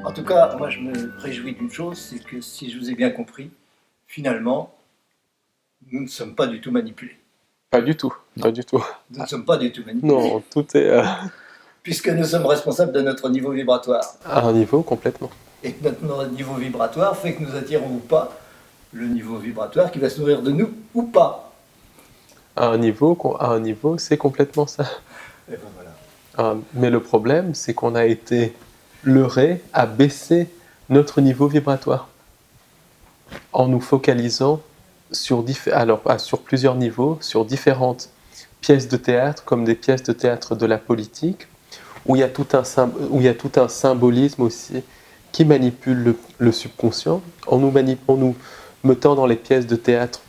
En tout cas, moi je me réjouis d'une chose, c'est que si je vous ai bien compris, finalement, nous ne sommes pas du tout manipulés. Pas du tout, pas du tout. Nous ne sommes pas du tout manipulés. Non, tout est Puisque nous sommes responsables de notre niveau vibratoire. à un niveau complètement. Et que notre niveau vibratoire fait que nous attirons ou pas le niveau vibratoire qui va se nourrir de nous ou pas. À un niveau, c'est complètement ça. Et ben voilà. Mais le problème, c'est qu'on a été leurré à baisser notre niveau vibratoire en nous focalisant sur plusieurs niveaux, sur différentes pièces de théâtre, comme des pièces de théâtre de la politique, où il y a tout un symbolisme aussi qui manipule le subconscient, en nous mettant dans les pièces de théâtre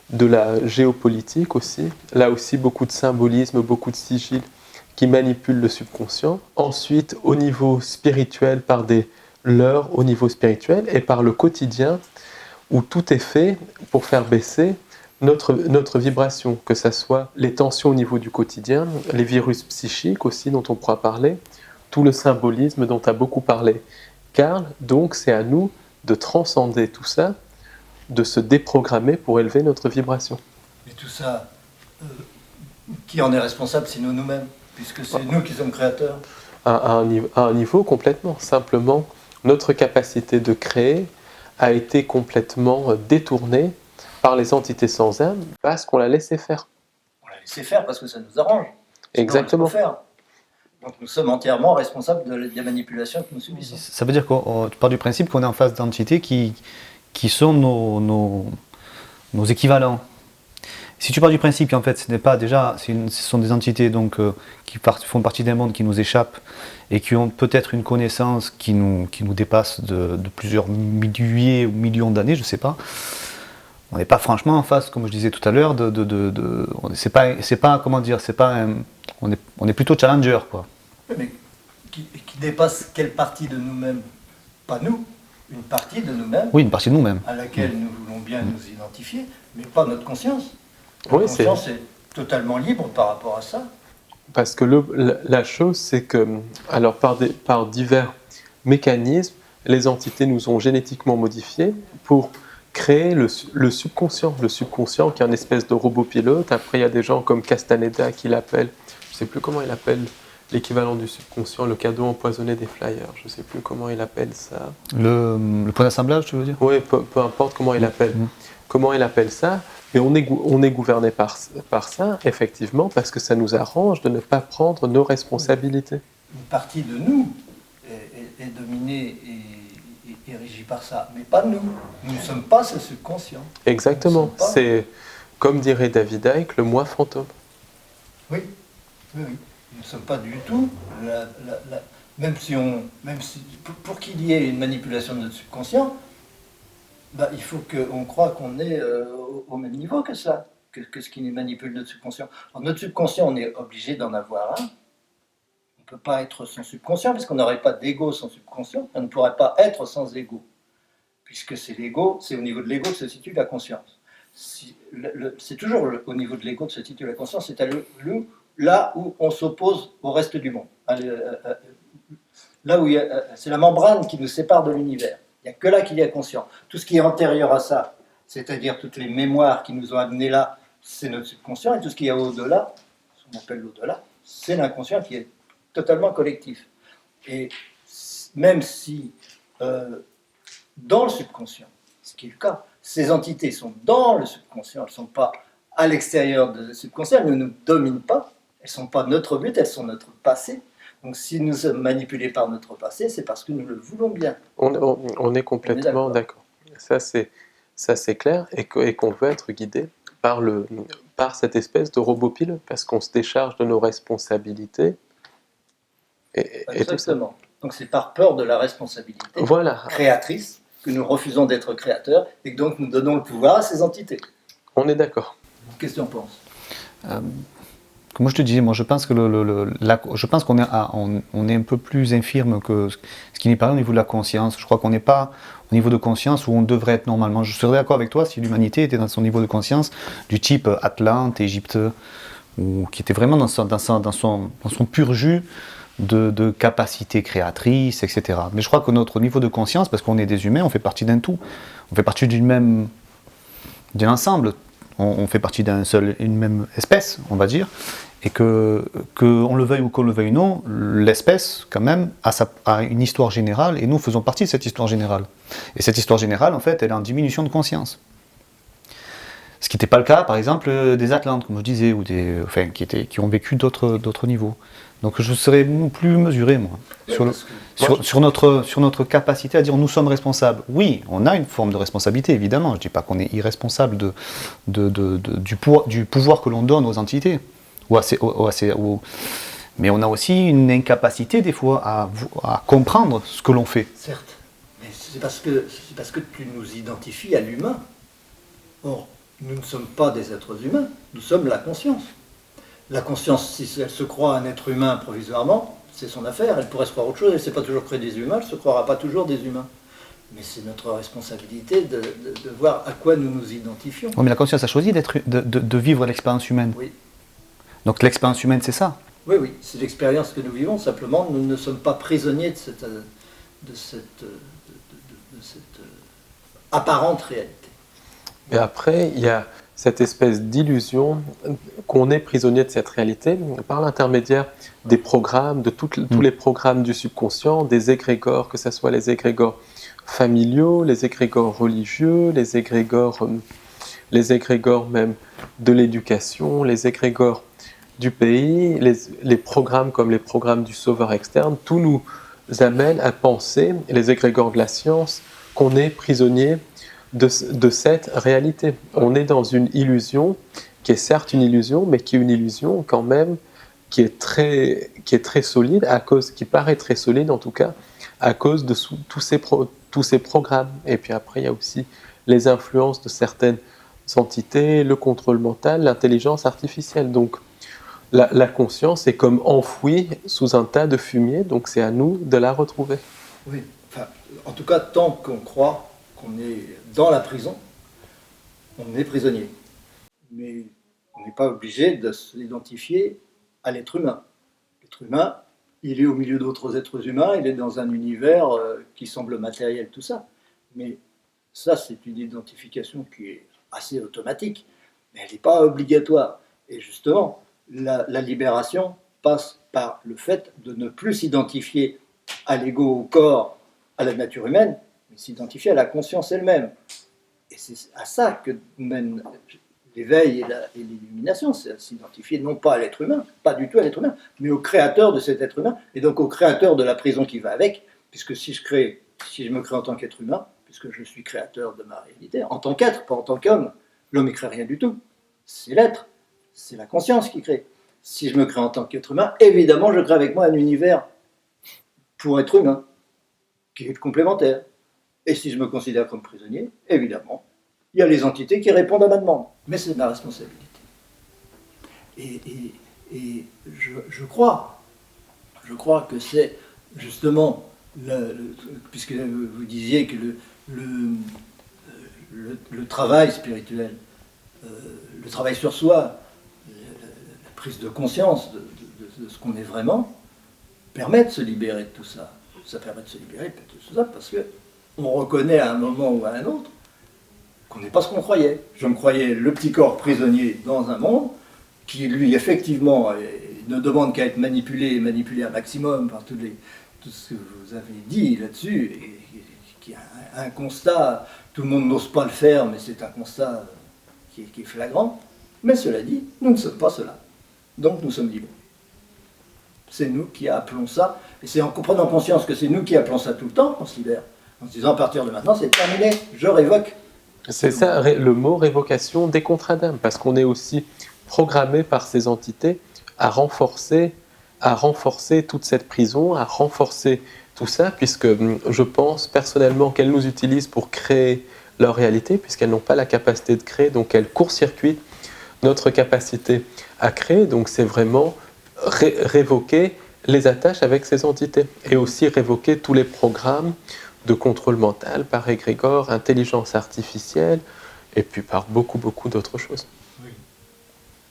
de la géopolitique aussi, là aussi beaucoup de symbolisme, beaucoup de sigil qui manipulent le subconscient. Ensuite, au niveau spirituel, par des leurres au niveau spirituel, et par le quotidien, où tout est fait pour faire baisser notre vibration, que ce soit les tensions au niveau du quotidien, les virus psychiques aussi dont on pourra parler, tout le symbolisme dont a beaucoup parlé Karl. Donc c'est à nous de transcender tout ça, de se déprogrammer pour élever notre vibration. Et tout ça, qui en est responsable sinon nous-mêmes, puisque c'est nous qui sommes créateurs. À un niveau complètement. Simplement, notre capacité de créer a été complètement détournée par les entités sans âme parce qu'on l'a laissé faire. On l'a laissé faire parce que ça nous arrange. Exactement. Faire. Donc nous sommes entièrement responsables de la manipulation que nous subissons. Ça veut dire que tu pars du principe qu'on est en face d'entités qui sont nos équivalents. Si tu pars du principe qu'en fait ce n'est pas déjà, ce sont des entités donc, qui font partie d'un monde qui nous échappe et qui ont peut-être une connaissance qui nous dépasse de plusieurs milliers ou millions d'années, je ne sais pas. On n'est pas franchement en face, comme je disais tout à l'heure, c'est pas comment dire, c'est pas on est plutôt challenger quoi. Mais qui dépasse quelle partie de nous-mêmes? Pas nous, une partie de nous-mêmes. Oui, une partie de nous-mêmes. À laquelle nous voulons bien nous identifier, mais pas notre conscience. Oui, notre conscience est totalement libre par rapport à ça. Parce que la chose, c'est que, alors par divers mécanismes, les entités nous ont génétiquement modifiés pour créer le subconscient. Le subconscient qui est une espèce de robot pilote. Après, il y a des gens comme Castaneda qui l'appellent, je ne sais plus comment il appelle l'équivalent du subconscient, le cadeau empoisonné des flyers. Je ne sais plus comment il appelle ça. Le point d'assemblage, tu veux dire? Oui, peu importe comment il appelle. Comment il appelle ça. Et on est gouverné par ça, effectivement, parce que ça nous arrange de ne pas prendre nos responsabilités. Une partie de nous est dominée et régie par ça, mais pas nous. Nous ne sommes pas ce subconscient. Exactement. C'est, comme dirait David Icke, le moi fantôme. Oui, oui, oui. Nous ne sommes pas du tout, même si pour qu'il y ait une manipulation de notre subconscient, bah, il faut qu'on croie qu'on est au même niveau que ça, que ce qui manipule notre subconscient. Alors, notre subconscient, on est obligé d'en avoir un. On ne peut pas être sans subconscient, parce qu'on n'aurait pas d'ego sans subconscient. On ne pourrait pas être sans ego, puisque c'est l'ego, c'est au niveau de l'ego que se situe la conscience. C'est toujours au niveau de l'ego que se situe la conscience, c'est là où on s'oppose au reste du monde. Là où c'est la membrane qui nous sépare de l'univers. Il n'y a que là qu'il y a conscient. Tout ce qui est antérieur à ça, c'est-à-dire toutes les mémoires qui nous ont amenés là, c'est notre subconscient, et tout ce qui est au-delà, ce qu'on appelle l'au-delà, c'est l'inconscient qui est totalement collectif. Et même si dans le subconscient, ce qui est le cas, ces entités sont dans le subconscient, elles ne sont pas à l'extérieur du subconscient, elles ne nous dominent pas, elles ne sont pas notre but, elles sont notre passé. Donc si nous sommes manipulés par notre passé, c'est parce que nous le voulons bien. On est complètement d'accord. Ça c'est clair, et qu'on veut être guidé par cette espèce de robot pilote, parce qu'on se décharge de nos responsabilités. Exactement. Donc c'est par peur de la responsabilité créatrice que nous refusons d'être créateurs, et que donc nous donnons le pouvoir à ces entités. On est d'accord. Qu'est-ce que tu en penses? Comme je te disais, moi je pense que je pense qu'on est un peu plus infirme que ce qui n'est pas au niveau de la conscience. Je crois qu'on n'est pas au niveau de conscience où on devrait être normalement. Je serais d'accord avec toi si l'humanité était dans son niveau de conscience du type Atlante, Égypte, ou qui était vraiment dans son pur jus, de capacité créatrice, etc. Mais je crois que notre niveau de conscience, parce qu'on est des humains, on fait partie d'un tout. On fait partie d'un ensemble. On fait partie une même espèce, on va dire. Et qu'on le veuille ou qu'on le veuille non, l'espèce, quand même, a une histoire générale, et nous faisons partie de cette histoire générale. Et cette histoire générale, en fait, elle est en diminution de conscience. Ce qui n'était pas le cas, par exemple, des Atlantes, comme je disais, ou qui ont vécu d'autres niveaux. Donc je serais plus mesuré, moi, sur notre capacité à dire nous sommes responsables. Oui, on a une forme de responsabilité, évidemment. Je ne dis pas qu'on est irresponsable du pouvoir que l'on donne aux entités. Mais on a aussi une incapacité, des fois, à comprendre ce que l'on fait. Certes, mais c'est parce que tu nous identifies à l'humain. Or, nous ne sommes pas des êtres humains, nous sommes la conscience. La conscience, si elle se croit un être humain provisoirement, c'est son affaire, elle pourrait se croire autre chose, elle ne s'est pas toujours créée des humains, elle ne se croira pas toujours des humains. Mais c'est notre responsabilité de voir à quoi nous nous identifions. Oui, mais la conscience a choisi de vivre l'expérience humaine. Oui. Donc l'expérience humaine, c'est ça. Oui, oui, c'est l'expérience que nous vivons, simplement nous ne sommes pas prisonniers de cette apparente réalité. Et après, il y a cette espèce d'illusion qu'on est prisonnier de cette réalité par l'intermédiaire des programmes, de tous les programmes du subconscient, des égrégores, que ce soit les égrégores familiaux, les égrégores religieux, les égrégores même de l'éducation, les égrégores du pays, les programmes comme les programmes du sauveur externe, tout nous amène à penser, les égrégores de la science, qu'on est prisonnier de cette réalité. On est dans une illusion, qui est certes une illusion, mais qui est une illusion quand même, qui est très solide, qui paraît très solide en tout cas, à cause de tous ces programmes. Et puis après, il y a aussi les influences de certaines entités, le contrôle mental, l'intelligence artificielle. Donc, la conscience est comme enfouie sous un tas de fumier, donc c'est à nous de la retrouver. Oui, enfin, en tout cas, tant qu'on croit qu'on est dans la prison, on est prisonnier. Mais on n'est pas obligé de s'identifier à l'être humain. L'être humain, il est au milieu d'autres êtres humains, il est dans un univers qui semble matériel, tout ça. Mais ça, c'est une identification qui est assez automatique, mais elle n'est pas obligatoire. Et justement, la libération passe par le fait de ne plus s'identifier à l'ego, au corps, à la nature humaine, mais s'identifier à la conscience elle-même. Et c'est à ça que mène l'éveil et l'illumination, c'est à s'identifier non pas à l'être humain, pas du tout à l'être humain, mais au créateur de cet être humain, et donc au créateur de la prison qui va avec, puisque si je me crée en tant qu'être humain, puisque je suis créateur de ma réalité, en tant qu'être, pas en tant qu'homme, l'homme ne crée rien du tout, c'est l'être, c'est la conscience qui crée. Si je me crée en tant qu'être humain, évidemment je crée avec moi un univers pour être humain, qui est complémentaire. Et si je me considère comme prisonnier, évidemment, il y a les entités qui répondent à ma demande. Mais c'est ma responsabilité. Et je crois que c'est justement, puisque vous disiez que le travail spirituel, le travail sur soi, la prise de conscience de ce qu'on est vraiment, permet de se libérer de tout ça. Ça permet de se libérer de tout ça parce qu'on reconnaît à un moment ou à un autre qu'on n'est pas ce qu'on croyait. Je me croyais le petit corps prisonnier dans un monde qui, lui, effectivement, ne demande qu'à être manipulé un maximum par tout ce que vous avez dit là-dessus, et qui a un constat, tout le monde n'ose pas le faire, mais c'est un constat qui est flagrant. Mais cela dit, nous ne sommes pas cela. Donc nous sommes libres. C'est nous qui appelons ça, et c'est en prenant conscience que c'est nous qui appelons ça tout le temps qu'on se libère. En se disant, à partir de maintenant, c'est terminé, je révoque. C'est ça, le mot révocation des contrats d'âme, parce qu'on est aussi programmé par ces entités à renforcer toute cette prison, à renforcer tout ça, puisque je pense personnellement qu'elles nous utilisent pour créer leur réalité, puisqu'elles n'ont pas la capacité de créer, donc elles court-circuitent notre capacité à créer, donc c'est vraiment révoquer les attaches avec ces entités, et aussi révoquer tous les programmes de contrôle mental par égrégore, intelligence artificielle, et puis par beaucoup d'autres choses. Oui.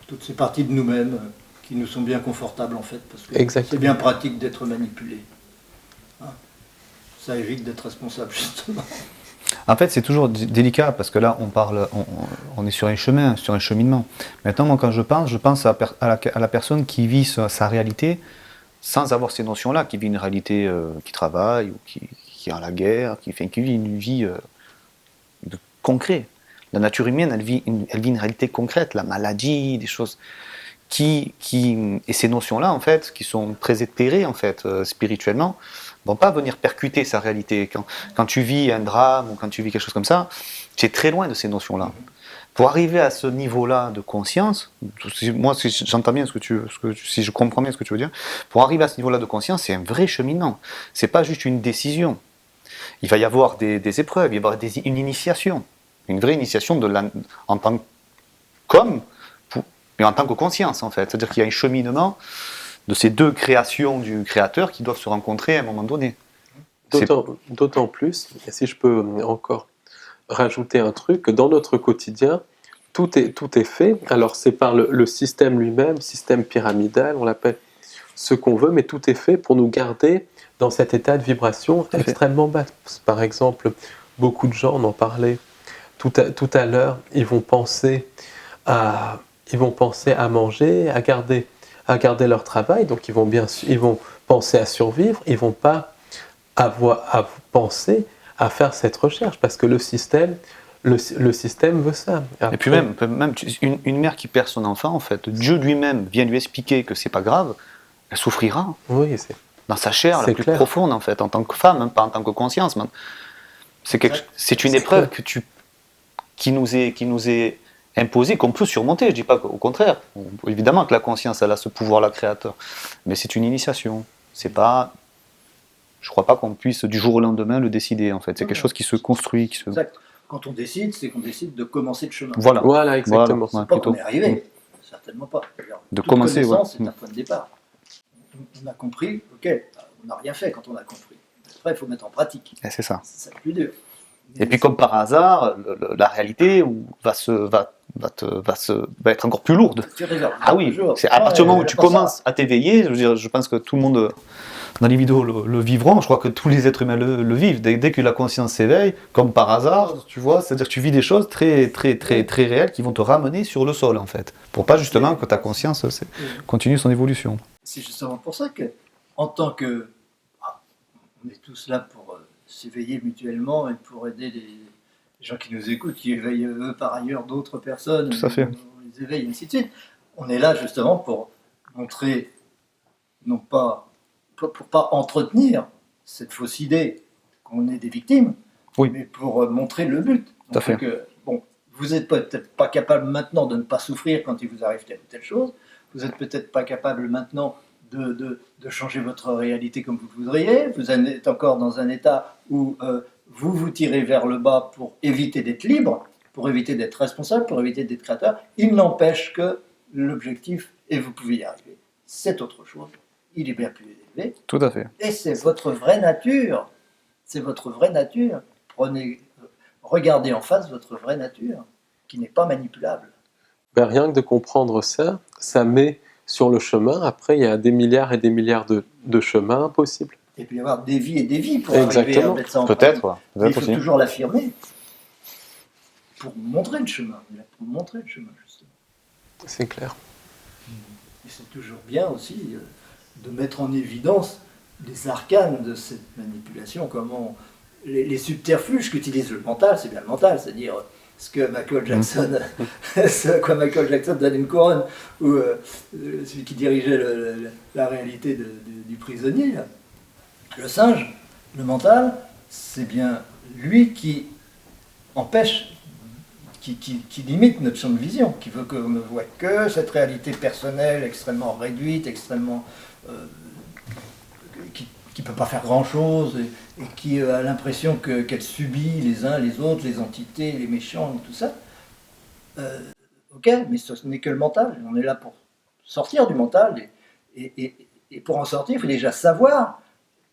Toutes ces parties de nous-mêmes qui nous sont bien confortables en fait, parce que Exactement. c'est bien pratique d'être manipulé. Hein. Ça évite d'être responsable justement. En fait, c'est toujours délicat parce que là, on est sur un chemin, sur un cheminement. Maintenant, moi, quand je pense à la personne qui vit sa réalité sans avoir ces notions-là, qui vit une réalité qui travaille ou qui est en la guerre, qui vit une vie de concret. La nature humaine, elle vit une réalité concrète, la maladie, des choses et ces notions-là, en fait, qui sont très éthérées, en fait, spirituellement, vont pas venir percuter sa réalité. Quand tu vis un drame ou quand tu vis quelque chose comme ça, tu es très loin de ces notions-là. Pour arriver à ce niveau-là de conscience, moi, si j'entends bien si je comprends bien ce que tu veux dire, pour arriver à ce niveau-là de conscience, c'est un vrai cheminement. C'est pas juste une décision. Il va y avoir des épreuves, il va y avoir une initiation, une vraie initiation en tant qu'homme, mais en tant que conscience, en fait. C'est-à-dire qu'il y a un cheminement de ces deux créations du Créateur qui doivent se rencontrer à un moment donné. D'autant plus, et si je peux encore rajouter un truc, que dans notre quotidien, tout est fait. Alors c'est par le système lui-même, système pyramidal, on l'appelle ce qu'on veut, mais tout est fait pour nous garder dans cet état de vibration extrêmement basse. Par exemple, beaucoup de gens, on en parlait tout à l'heure, ils vont penser à manger, à garder leur travail, donc ils vont penser à survivre, ils vont pas penser à faire cette recherche, parce que le système veut ça. Après, et puis même une mère qui perd son enfant, en fait, Dieu lui-même vient lui expliquer que c'est pas grave, elle souffrira. Oui, dans sa chair la plus clair. profonde, en fait, en tant que femme, même pas en tant que conscience. C'est une épreuve qui nous est imposée, qu'on peut surmonter. Je dis pas qu'au contraire. Évidemment que la conscience, elle a ce pouvoir-là créateur. Mais c'est une initiation. C'est pas... Je crois pas qu'on puisse du jour au lendemain le décider, en fait. C'est quelque chose qui se construit. Exact. Quand on décide, c'est qu'on décide de commencer le chemin. Voilà, exactement. C'est pas qu'on est arrivé. Certainement pas. De commencer, c'est un point de départ. On a compris, ok, on n'a rien fait quand on a compris. Après, il faut mettre en pratique. Et c'est ça. C'est ça le plus dur. Et puis, comme par hasard, la réalité va être encore plus lourde. Ah oui, c'est à partir du moment où tu commences à t'éveiller, je pense que tout le monde, dans les vidéos, le vivront. Je crois que tous les êtres humains le vivent. Dès que la conscience s'éveille, comme par hasard, tu vois, c'est-à-dire que tu vis des choses très, très, très, très réelles qui vont te ramener sur le sol, en fait. Pour pas justement que ta conscience continue son évolution. C'est justement pour ça que, en tant que... on est tous là pour s'éveiller mutuellement et pour aider les gens qui nous écoutent, qui éveillent eux par ailleurs d'autres personnes. Tout à fait. On les éveille, et ainsi de suite. On est là justement pour montrer, non pas... pour pas entretenir cette fausse idée qu'on est des victimes, oui, mais pour montrer le but. Tout à fait. Que, bon, vous n'êtes peut-être pas capable maintenant de ne pas souffrir quand il vous arrive telle ou telle chose, vous n'êtes peut-être pas capable maintenant de changer votre réalité comme vous le voudriez, vous êtes encore dans un état où vous vous tirez vers le bas pour éviter d'être libre, pour éviter d'être responsable, pour éviter d'être créateur. Il n'empêche que l'objectif, et vous pouvez y arriver, c'est autre chose. Il est bien plus élevé. Tout à fait. Et c'est votre vraie nature. C'est votre vraie nature. Regardez en face votre vraie nature, qui n'est pas manipulable. Ben, rien que de comprendre ça met sur le chemin. Après, il y a des milliards et des milliards de chemins possibles. Et puis il y avoir des vies et des vies pour Exactement. arriver à mettre ça en pratique. Peut-être Il faut aussi. toujours l'affirmer pour montrer le chemin. Pour montrer le chemin, justement. C'est clair. Et c'est toujours bien aussi de mettre en évidence les arcanes de cette manipulation, comment les subterfuges qu'utilise le mental, c'est bien le mental, c'est-à-dire ce que Michael Jackson, ce à quoi Michael Jackson donne une couronne, ou celui qui dirigeait la réalité du prisonnier, là. Le singe, le mental, c'est bien lui qui empêche, qui limite notre champ de vision, qui veut qu'on ne voit que cette réalité personnelle extrêmement réduite, extrêmement qui ne peut pas faire grand-chose et qui a l'impression qu'elle subit les uns les autres, les entités, les méchants, tout ça. Ok, mais ce n'est que le mental. On est là pour sortir du mental et pour en sortir, il faut déjà savoir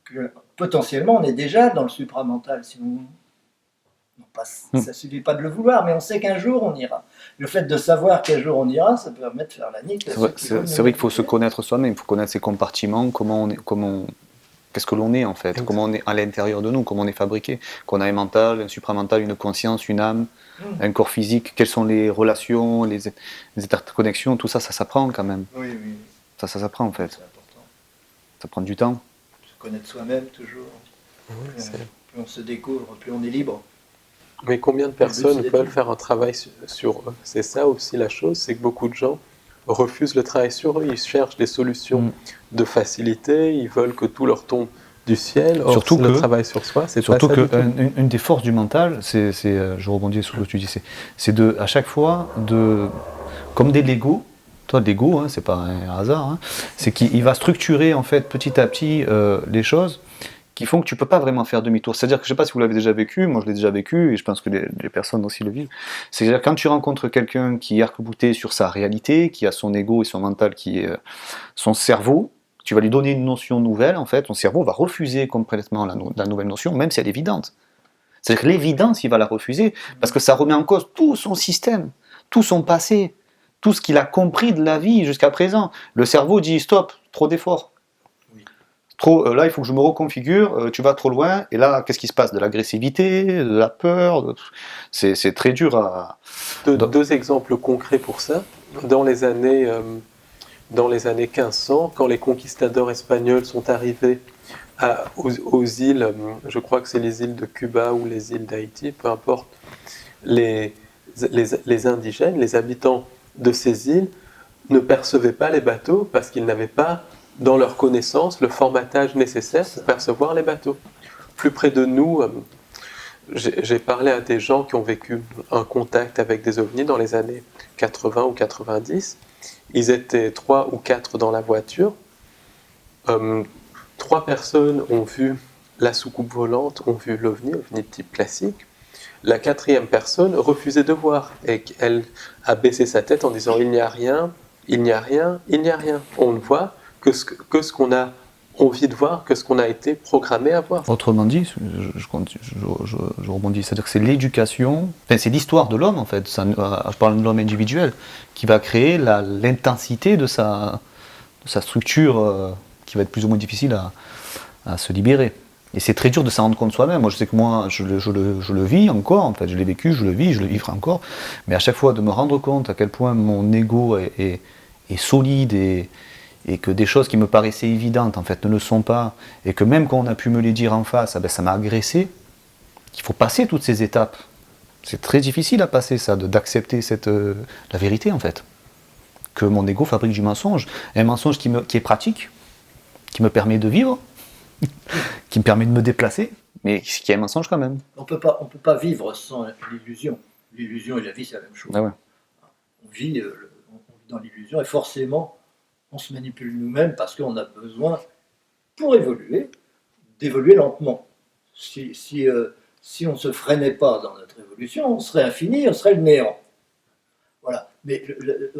que potentiellement on est déjà dans le supramental. Si Ça ne suffit pas de le vouloir, mais on sait qu'un jour on ira. Le fait de savoir quel jour on ira, ça permet de faire la nique. C'est vrai qu'il faut se connaître soi-même, il faut connaître ses compartiments, qu'est-ce que l'on est en fait, Exactement. comment on est à l'intérieur de nous, comment on est fabriqué, qu'on a un mental, un supramental, une conscience, une âme, un corps physique, quelles sont les relations, les interconnexions, tout ça, ça s'apprend quand même. Oui, oui. Ça s'apprend en fait. C'est important. Ça prend du temps. Se connaître soi-même toujours. Oui, c'est- Plus on se découvre, plus on est libre. Mais combien de c'est personnes d'être veulent libre. faire un travail sur eux? C'est ça aussi la chose, c'est que beaucoup de gens refusent le travail sur eux. Ils cherchent des solutions de facilité, ils veulent que tout leur tombe du ciel. Or, Surtout le que- travail sur soi, c'est pas Surtout ça que du tout. une des forces du mental, je rebondis sur ce que tu dis, c'est de à chaque fois comme des Lego. Toi, Lego, hein, c'est pas un hasard. Hein, c'est qu'il va structurer en fait petit à petit les choses qui font que tu peux pas vraiment faire demi-tour. C'est-à-dire que je sais pas si vous l'avez déjà vécu, moi je l'ai déjà vécu et je pense que les personnes aussi le vivent. C'est-à-dire quand tu rencontres quelqu'un qui est arc-bouté sur sa réalité, qui a son ego et son mental, qui est son cerveau. Tu vas lui donner une notion nouvelle, en fait, ton cerveau va refuser complètement la nouvelle notion, même si elle est évidente. C'est-à-dire que l'évidence, il va la refuser, parce que ça remet en cause tout son système, tout son passé, tout ce qu'il a compris de la vie jusqu'à présent. Le cerveau dit stop, trop d'efforts. Oui. Là, il faut que je me reconfigure, tu vas trop loin, et là, qu'est-ce qui se passe? De l'agressivité, de la peur, c'est très dur à... Deux exemples concrets pour ça. Dans les années 1500, quand les conquistadors espagnols sont arrivés aux îles, je crois que c'est les îles de Cuba ou les îles d'Haïti, peu importe, les indigènes, les habitants de ces îles ne percevaient pas les bateaux parce qu'ils n'avaient pas dans leur connaissance le formatage nécessaire pour percevoir les bateaux. Plus près de nous, j'ai parlé à des gens qui ont vécu un contact avec des ovnis dans les années 80 ou 90. Ils étaient 3 ou 4 dans la voiture. 3 personnes ont vu la soucoupe volante, ont vu l'OVNI de type classique. La 4e personne refusait de voir et elle a baissé sa tête en disant « il n'y a rien, il n'y a rien, il n'y a rien ». On ne voit que ce qu'on a envie de voir, que ce qu'on a été programmé à voir. Autrement dit, je rebondis, c'est-à-dire que c'est l'éducation, enfin, c'est l'histoire de l'homme en fait, je parle de l'homme individuel, qui va créer l'intensité de sa structure qui va être plus ou moins difficile à se libérer. Et c'est très dur de s'en rendre compte soi-même. Moi je sais que moi je le vis encore, en fait, je l'ai vécu, je le vis, je le vivrai encore, mais à chaque fois de me rendre compte à quel point mon ego est solide et que des choses qui me paraissaient évidentes en fait ne le sont pas, et que même quand on a pu me les dire en face, ça m'a agressé, qu'il faut passer toutes ces étapes. C'est très difficile à passer ça, d'accepter la vérité en fait. Que mon ego fabrique du mensonge. Un mensonge qui est pratique, qui me permet de vivre, qui me permet de me déplacer, mais qui est un mensonge quand même. On peut pas vivre sans l'illusion. L'illusion et la vie, c'est la même chose. Ah ouais. On vit dans l'illusion et forcément, on se manipule nous-mêmes parce qu'on a besoin, pour évoluer, d'évoluer lentement. Si on ne se freinait pas dans notre évolution, on serait infini, on serait le néant. Voilà. Mais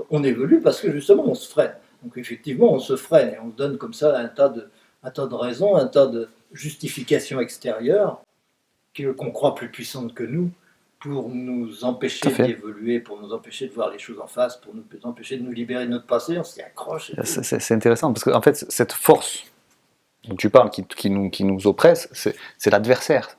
on évolue parce que justement, on se freine. Donc effectivement, on se freine et on donne comme ça un tas de raisons, un tas de justifications extérieures qu'on croit plus puissantes que nous pour nous empêcher d'évoluer, pour nous empêcher de voir les choses en face, pour nous empêcher de nous libérer de notre passé, on s'y accroche. C'est intéressant, parce qu'en fait, cette force dont tu parles, qui nous oppresse, c'est l'adversaire.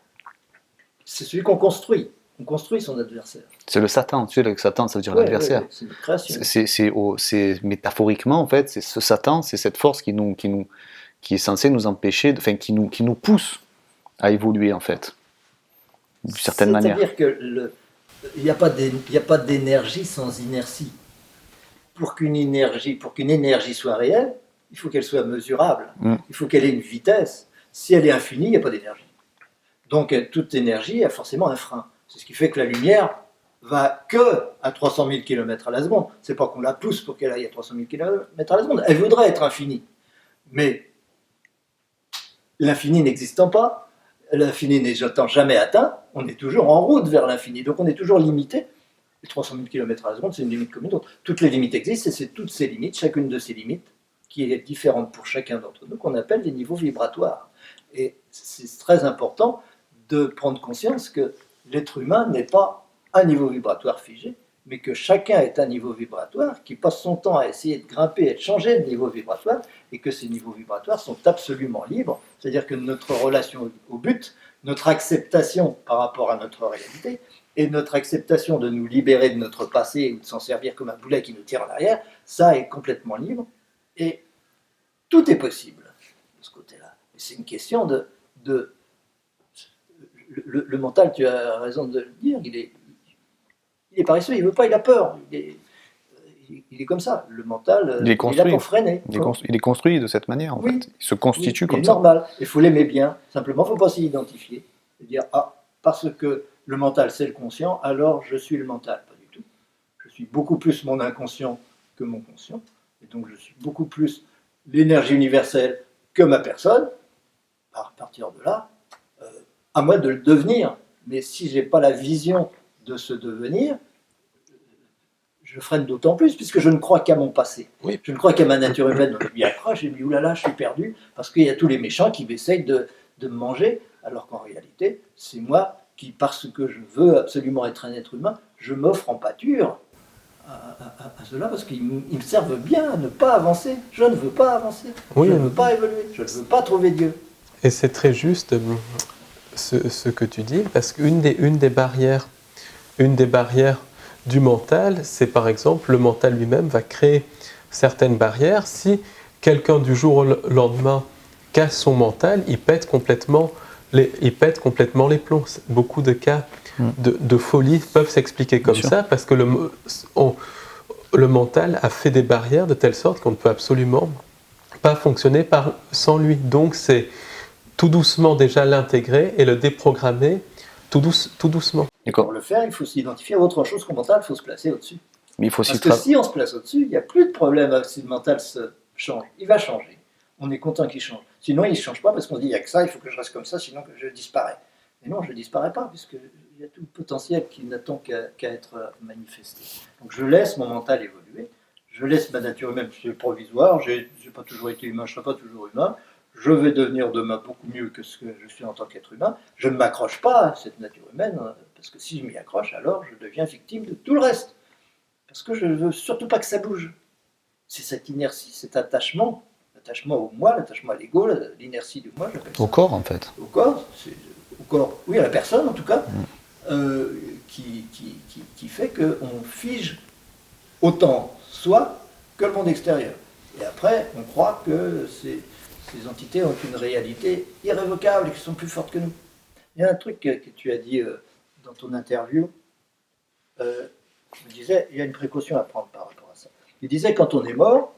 C'est celui qu'on construit. On construit son adversaire. C'est le Satan, tu sais, le Satan, ça veut dire l'adversaire. Ouais, c'est une création. C'est métaphoriquement, en fait, c'est ce Satan, c'est cette force qui est censée nous empêcher, enfin, qui nous pousse à évoluer, en fait, d'une certaine manière. C'est-à-dire qu'il n'y a pas d'énergie sans inertie. Pour qu'une énergie soit réelle, il faut qu'elle soit mesurable. Il faut qu'elle ait une vitesse. Si elle est infinie, il n'y a pas d'énergie. Donc toute énergie a forcément un frein. C'est ce qui fait que la lumière va que à 300 000 km à la seconde. C'est pas qu'on la pousse pour qu'elle aille à 300 000 km à la seconde. Elle voudrait être infinie. Mais l'infini n'existant pas, l'infini n'étant jamais atteint, on est toujours en route vers l'infini. Donc on est toujours limité. Les 300 000 km à la seconde, c'est une limite comme une autre. Toutes les limites existent et c'est toutes ces limites, chacune de ces limites, qui est différente pour chacun d'entre nous, qu'on appelle des niveaux vibratoires. Et c'est très important de prendre conscience que l'être humain n'est pas un niveau vibratoire figé, mais que chacun est un niveau vibratoire qui passe son temps à essayer de grimper et de changer de niveau vibratoire, et que ces niveaux vibratoires sont absolument libres. C'est-à-dire que notre relation au but, notre acceptation par rapport à notre réalité, et notre acceptation de nous libérer de notre passé ou de s'en servir comme un boulet qui nous tire en arrière, ça est complètement libre, et tout est possible de ce côté-là. C'est une question de le mental, tu as raison de le dire, il est paresseux, il ne veut pas, il a peur. Il est comme ça. Le mental, Il est il est là construit. pour freiner. Il est construit de cette manière, en Oui. fait. Il se constitue Oui, comme c'est ça. normal. Il faut l'aimer bien. Simplement, il ne faut pas s'y identifier. Et dire, ah, parce que le mental, c'est le conscient, alors je suis le mental. Pas du tout. Je suis beaucoup plus mon inconscient que mon conscient. Et donc, je suis beaucoup plus l'énergie universelle que ma personne. À partir de là, à moi de le devenir. Mais si je n'ai pas la vision de ce devenir, je freine d'autant plus, puisque je ne crois qu'à mon passé. Oui. Je ne crois qu'à ma nature humaine. Donc je m'y accroche et je me dis, oulala, je suis perdu, parce qu'il y a tous les méchants qui essayent de me manger, alors qu'en réalité, c'est moi qui, parce que je veux absolument être un être humain, je m'offre en pâture à cela, parce qu'ils me servent bien à ne pas avancer. Je ne veux pas avancer, Oui, je ne veux pas évoluer, je ne veux pas trouver Dieu. Et c'est très juste ce que tu dis, parce qu'une des barrières du mental, c'est par exemple, le mental lui-même va créer certaines barrières. Si quelqu'un du jour au lendemain casse son mental, il pète complètement les plombs. Beaucoup de cas de folie peuvent s'expliquer comme ça, parce que le mental a fait des barrières de telle sorte qu'on ne peut absolument pas fonctionner sans lui. Donc c'est tout doucement déjà l'intégrer et le déprogrammer tout doucement. Et pour le faire, il faut s'identifier à autre chose qu'au mental, il faut se placer au-dessus. Mais il faut Parce que si on se place au-dessus, il n'y a plus de problème si le mental se change. Il va changer. On est content qu'il change. Sinon, il ne change pas parce qu'on se dit, il n'y a que ça, il faut que je reste comme ça, sinon je disparais. Mais non, je ne disparais pas, puisqu'il y a tout le potentiel qui n'attend qu'à être manifesté. Donc je laisse mon mental évoluer, je laisse ma nature humaine, c'est provisoire, je n'ai pas toujours été humain, je ne serai pas toujours humain, je vais devenir demain beaucoup mieux que ce que je suis en tant qu'être humain, je ne m'accroche pas à cette nature humaine, parce que si je m'y accroche, alors je deviens victime de tout le reste. Parce que je ne veux surtout pas que ça bouge. C'est cette inertie, cet attachement, l'attachement au moi, l'attachement à l'ego, l'inertie du moi, j'appelle ça. Au corps, en fait. Au corps, oui, à la personne en tout cas, qui fait qu'on fige autant soi que le monde extérieur. Et après, on croit que ces entités ont une réalité irrévocable et qui sont plus fortes que nous. Il y a un truc que tu as dit dans ton interview, je me disais, il y a une précaution à prendre par rapport à ça. Il disait, quand on est mort,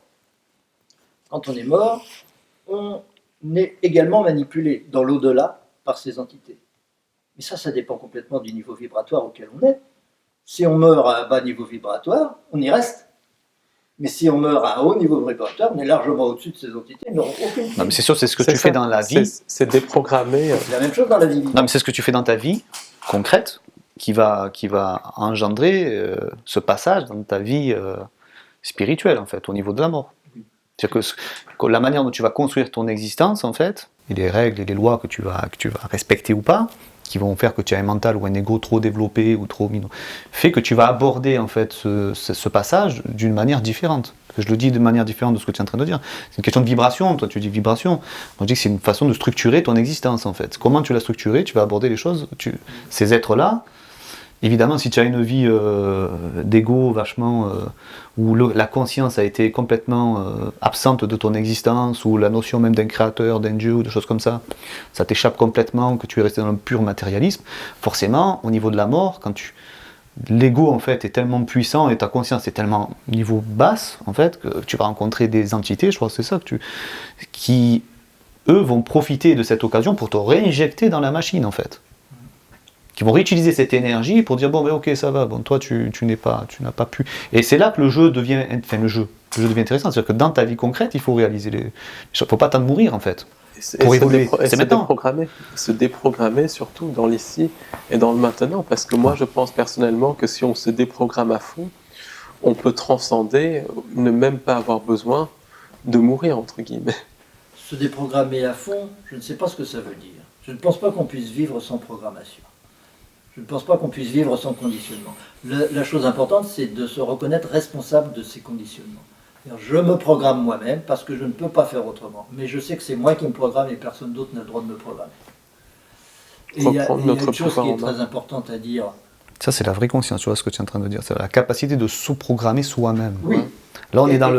on est également manipulé dans l'au-delà par ces entités. Mais ça dépend complètement du niveau vibratoire auquel on est. Si on meurt à un bas niveau vibratoire, on y reste. Mais si on meurt à un haut niveau vibratoire, on est largement au-dessus de ces entités. Ils n'auront aucune. Non, mais c'est sûr, c'est ce que tu fais dans la vie. C'est déprogrammé. C'est la même chose dans la vie. Non, mais c'est ce que tu fais dans ta vie concrète qui va engendrer ce passage dans ta vie spirituelle, en fait, au niveau de la mort. C'est-à-dire que la manière dont tu vas construire ton existence, en fait, et les règles et les lois que tu vas respecter ou pas, qui vont faire que tu as un mental ou un ego trop développé ou trop minot, fait que tu vas aborder en fait ce passage d'une manière différente. Je le dis de manière différente de ce que tu es en train de dire. C'est une question de vibration. Toi, tu dis vibration. Moi, je dis que c'est une façon de structurer ton existence, en fait. Comment tu l'as structuré, tu vas aborder les choses. Ces êtres-là, évidemment, si tu as une vie d'ego vachement, où la conscience a été complètement absente de ton existence, ou la notion même d'un créateur, d'un dieu, ou de choses comme ça t'échappe complètement, que tu es resté dans le pur matérialisme, forcément, au niveau de la mort, l'ego en fait est tellement puissant et ta conscience est tellement niveau basse en fait que tu vas rencontrer des entités, je crois que c'est ça qui eux vont profiter de cette occasion pour te réinjecter dans la machine en fait, qui vont réutiliser cette énergie pour dire bon ben ok ça va, bon toi tu n'as pas pu, et c'est là que le jeu devient intéressant, c'est-à-dire que dans ta vie concrète il faut réaliser il faut pas attendre de mourir en fait. Pour évoluer, c'est maintenant. Se déprogrammer surtout dans l'ici et dans le maintenant, parce que moi je pense personnellement que si on se déprogramme à fond, on peut transcender, ne même pas avoir besoin de mourir entre guillemets. Se déprogrammer à fond, je ne sais pas ce que ça veut dire. Je ne pense pas qu'on puisse vivre sans programmation. Je ne pense pas qu'on puisse vivre sans conditionnement. La chose importante, c'est de se reconnaître responsable de ces conditionnements. Je me programme moi-même parce que je ne peux pas faire autrement. Mais je sais que c'est moi qui me programme et personne d'autre n'a le droit de me programmer. Et il y a une chose qui est très importante à dire. Ça, c'est la vraie conscience, tu vois ce que tu es en train de dire. C'est la capacité de sous-programmer soi-même. Oui. Là, on est dans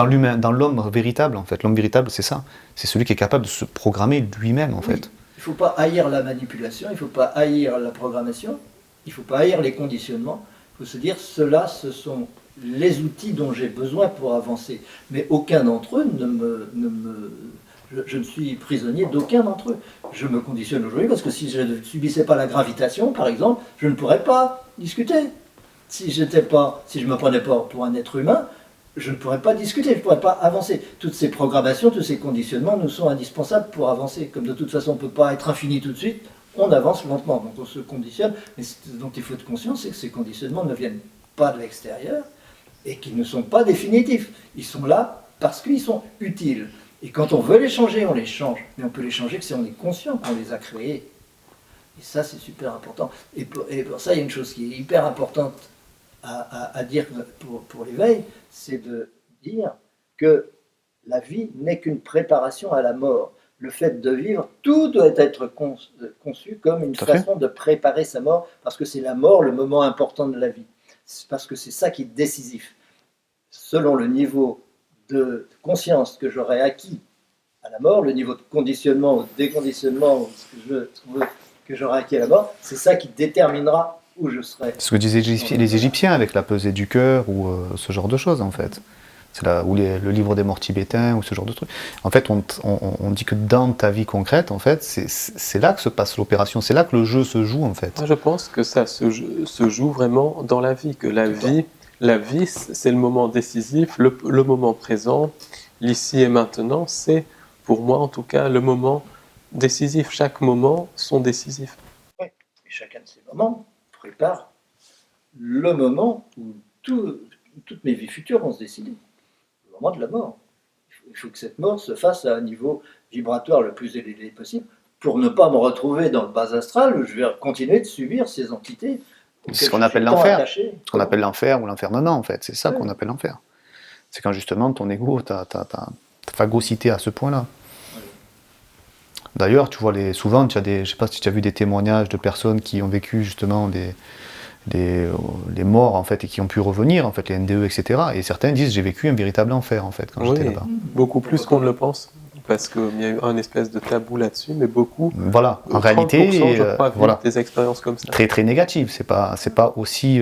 l'humain, dans l'homme véritable, en fait. L'homme véritable, c'est ça. C'est celui qui est capable de se programmer lui-même, en fait. Il ne faut pas haïr la manipulation, il ne faut pas haïr la programmation, il ne faut pas haïr les conditionnements. Il faut se dire, ceux-là, ce sont les outils dont j'ai besoin pour avancer. Mais aucun d'entre eux je ne suis prisonnier d'aucun d'entre eux. Je me conditionne aujourd'hui parce que si je ne subissais pas la gravitation, par exemple, je ne pourrais pas discuter. Si je ne me prenais pas pour un être humain, je ne pourrais pas discuter, je ne pourrais pas avancer. Toutes ces programmations, tous ces conditionnements nous sont indispensables pour avancer. Comme de toute façon on ne peut pas être infini tout de suite, on avance lentement. Donc on se conditionne. Mais ce dont il faut être conscient, c'est que ces conditionnements ne viennent pas de l'extérieur et qu'ils ne sont pas définitifs. Ils sont là parce qu'ils sont utiles. Et quand on veut les changer, on les change. Mais on peut les changer que si on est conscient qu'on les a créés. Et ça, c'est super important. Et pour ça, il y a une chose qui est hyper importante à dire pour l'éveil, c'est de dire que la vie n'est qu'une préparation à la mort. Le fait de vivre, tout doit être conçu comme une façon de préparer sa mort, parce que c'est la mort le moment important de la vie. Parce que c'est ça qui est décisif. Selon le niveau de conscience que j'aurai acquis à la mort, le niveau de conditionnement ou de déconditionnement que j'aurai acquis à la mort, c'est ça qui déterminera où je serai. Ce que disaient les Égyptiens avec la pesée du cœur ou ce genre de choses en fait. C'est là où le livre des morts tibétains ou ce genre de trucs. En fait, on dit que dans ta vie concrète, en fait, c'est là que se passe l'opération, c'est là que le jeu se joue en fait. Moi, je pense que ça se joue vraiment dans la vie, que la vie, c'est le moment décisif, le moment présent, l'ici et maintenant, c'est, pour moi en tout cas, le moment décisif. Chaque moment sont décisifs. Oui, et chacun de ces moments prépare le moment où toutes mes vies futures vont se décider. Le moment de la mort. Il faut que cette mort se fasse à un niveau vibratoire le plus élevé possible pour ne pas me retrouver dans le bas astral où je vais continuer de subir ces entités. C'est ce qu'on appelle l'enfer. Ce qu'on appelle l'enfer ou l'enfermement, en fait. C'est ça qu'on appelle l'enfer. C'est quand justement ton ego, ta phagocité à ce point-là. Oui. D'ailleurs, tu vois, souvent, je ne sais pas si tu as vu des témoignages de personnes qui ont vécu justement les morts, en fait, et qui ont pu revenir, en fait, les NDE, etc. Et certains disent, j'ai vécu un véritable enfer, en fait, quand j'étais là-bas. Beaucoup plus qu'on ne le pense. Parce qu'il y a eu un espèce de tabou là-dessus, mais beaucoup. Voilà, en réalité, je crois, voilà, des expériences comme ça. Très très négatives, c'est pas aussi.